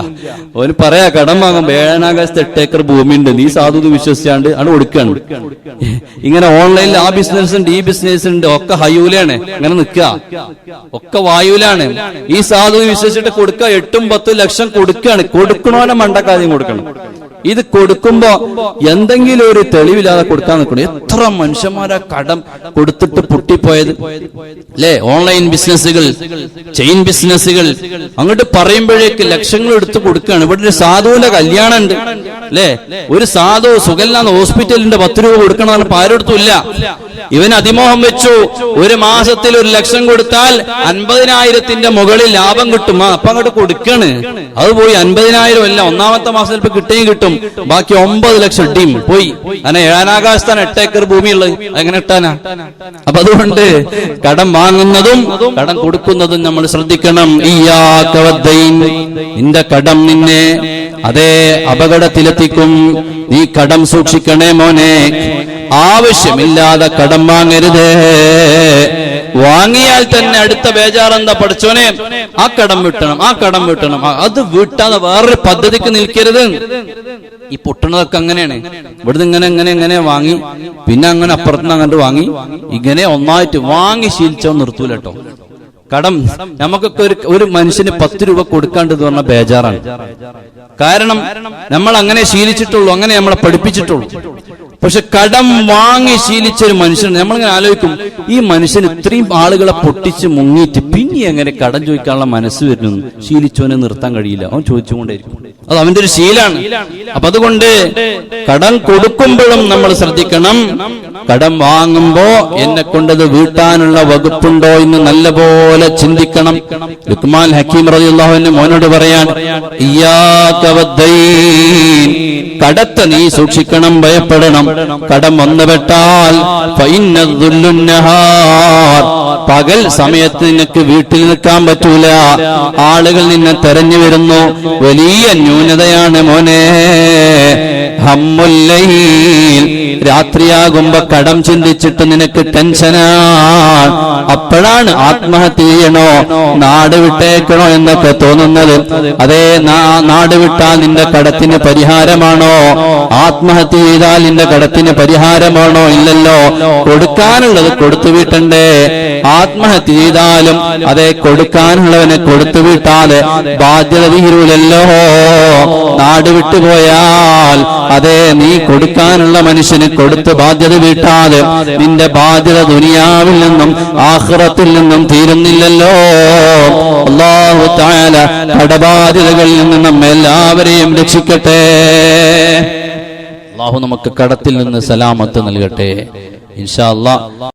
അവന് പറയാ കടം വാങ്ങുമ്പോ 7 ആകാശത്ത് 8 ഏക്കർ ഭൂമി ഉണ്ട്, നീ സാധു വിശ്വസിച്ചാണ്ട് ആണ് കൊടുക്കാണ്. ഇങ്ങനെ ഓൺലൈനിൽ ആ ബിസിനസ് ഉണ്ട്, ഈ ബിസിനസ് ഉണ്ട്, ഒക്കെ ഹയൂലാണ്. ഇങ്ങനെ നിൽക്കുക, ഒക്കെ വായുലാണ്. ഈ സാധു വിശ്വസിച്ചിട്ട് കൊടുക്കുക 8-10 ലക്ഷം കൊടുക്കുകയാണ്. കൊടുക്കണോനെ മണ്ടക്കാദ്യം കൊടുക്കണം. ഇത് കൊടുക്കുമ്പോ എന്തെങ്കിലും ഒരു തെളിവില്ലാതെ കൊടുക്കാൻ നിൽക്കണം. എത്ര മനുഷ്യന്മാരാ കടം കൊടുത്തിട്ട് പൊട്ടിപ്പോയത് അല്ലേ? ഓൺലൈൻ ബിസിനസ്സുകൾ, ചെയിൻ ബിസിനസ്സുകൾ, അങ്ങോട്ട് പറയുമ്പോഴേക്ക് ലക്ഷങ്ങൾ എടുത്ത് കൊടുക്കുകയാണ്. ഇവിടെ ഒരു സാധുവിന്റെ കല്യാണം ഉണ്ട് അല്ലേ? ഒരു സാധു സുഖല്ലാന്ന് ഹോസ്പിറ്റലിന്റെ 10 രൂപ കൊടുക്കണമെന്ന് ആരെടുത്തുമില്ല. ഇവൻ അതിമോഹം വെച്ചു. ഒരു മാസത്തിൽ 1 ലക്ഷം കൊടുത്താൽ 50,000 മുകളിൽ ലാഭം കിട്ടും. അപ്പൊ അങ്ങോട്ട് കൊടുക്കാണ്. അത് പോയി 50,000 അല്ല, ഒന്നാമത്തെ മാസം ചിലപ്പോൾ കിട്ടുകയും കിട്ടും. ബാക്കി 9 ലക്ഷം ടീം പോയി. അങ്ങനെ 7 ആകാശത്താണ് 8 ഏക്കർ ഭൂമിയുള്ളത്. എങ്ങനെ ഇട്ടാനാ? അപ്പൊ അതുകൊണ്ട് കടം വാങ്ങുന്നതും കടം കൊടുക്കുന്നതും നമ്മൾ ശ്രദ്ധിക്കണം. നിന്റെ കടം നിന്നെ അതേ അപകടത്തിലെത്തിക്കും. നീ കടം സൂക്ഷിക്കണേ മോനെ. ആവശ്യമില്ലാതെ കടം വാങ്ങരുത്. വാങ്ങിയാൽ തന്നെ അടുത്ത ബേജാറെന്താ? പഠിച്ചോനെ ആ കടം വീട്ടണം. അത് വീട്ടാതെ വേറൊരു പദ്ധതിക്ക് നിൽക്കരുത്. ഈ പൊട്ടണതൊക്കെ അങ്ങനെയാണ്. ഇവിടുന്ന് ഇങ്ങനെ വാങ്ങി, പിന്നെ അങ്ങനെ അപ്പുറത്തുനിന്ന് അങ്ങോട്ട് വാങ്ങി, ഇങ്ങനെ ഒന്നായിട്ട് വാങ്ങി ശീലിച്ചോ നിർത്തൂല കേട്ടോ. കടം നമുക്കൊക്കെ ഒരു മനുഷ്യന് 10 രൂപ കൊടുക്കാണ്ടെന്ന് പറഞ്ഞ ബേജാറാണ്. കാരണം നമ്മൾ അങ്ങനെ ശീലിച്ചിട്ടുള്ളൂ, അങ്ങനെ നമ്മളെ പഠിപ്പിച്ചിട്ടുള്ളൂ. പക്ഷെ കടം വാങ്ങി ശീലിച്ച ഒരു മനുഷ്യൻ നമ്മളിങ്ങനെ ആലോചിക്കും, ഈ മനുഷ്യൻ ഇത്രയും ആളുകളെ പൊട്ടിച്ച് മുങ്ങിയിട്ട് പിന്നെ എങ്ങനെ കടം ചോദിക്കാനുള്ള മനസ്സ് വരുന്നു? ശീലിച്ചവനെ നിർത്താൻ കഴിയില്ല, അവൻ ചോദിച്ചുകൊണ്ടേയിരിക്കും. അത് അവന്റെ ഒരു ശീലാണ്. അപ്പൊ അതുകൊണ്ട് കടം കൊടുക്കുമ്പോഴും നമ്മൾ ശ്രദ്ധിക്കണം. കടം വാങ്ങുമ്പോ എന്നെ കൊണ്ടത് വീട്ടാനുള്ള വകുപ്പുണ്ടോ എന്ന് നല്ലപോലെ ചിന്തിക്കണം. ലുക്മാൻ ഹക്കീം റളിയല്ലാഹു അൻഹു മോനോട് പറയാൻ, ഇയ്യാക വദ്ദൈൻ, കടത്തെ നീ സൂക്ഷിക്കണം, ഭയപ്പെടണം. കടം വന്നുപെട്ടാൽ പകൽ സമയത്ത് നിനക്ക് വീട്ടിൽ നിൽക്കാൻ പറ്റൂല. ആളുകൾ നിന്നെ തെരഞ്ഞു വരുന്നു. വലിയ ന്യൂനതയാണ് മോനെ. ഹമ്മുല്ലൈൽ, രാത്രിയാകുമ്പോ കടം ചിന്തിച്ചിട്ട് നിനക്ക് ടെൻഷനാണ്. അപ്പോഴാണ് ആത്മഹത്യ ചെയ്യണോ നാട് വിട്ടേക്കണോ എന്നൊക്കെ തോന്നുന്നത്. അതേ, നാട് വിട്ടാൽ നിന്റെ കടത്തിന് പരിഹാരമാണോ? ആത്മഹത്യ ചെയ്താൽ നിന്റെ കടത്തിന് പരിഹാരമാണോ? ഇല്ലല്ലോ. കൊടുക്കാനുള്ളത് കൊടുത്തു വീട്ടണ്ടേ. ആത്മഹത്യ ചെയ്താലും അതേ കൊടുക്കാനുള്ളവനെ കൊടുത്തു വീട്ടാതെ ബാധ്യത തീരൂലല്ലോ. നാട് വിട്ടുപോയാൽ അതേ നീ കൊടുക്കാനുള്ള മനുഷ്യന് കൊടുത്ത് ബാധ്യത വീട്ടാതെ നിന്റെ ബാധ്യത ദുനിയാവിൽ നിന്നും ആഖിറത്തിൽ നിന്നും തീരുന്നില്ലല്ലോ. അല്ലാഹു തആല കടബാധ്യതകളിൽ നിന്ന് നമ്മെ എല്ലാവരെയും രക്ഷിക്കട്ടെ. അല്ലാഹു നമുക്ക് കടത്തിൽ നിന്ന് സലാമത്ത് നൽകട്ടെ ഇൻഷാ അല്ലാഹ്.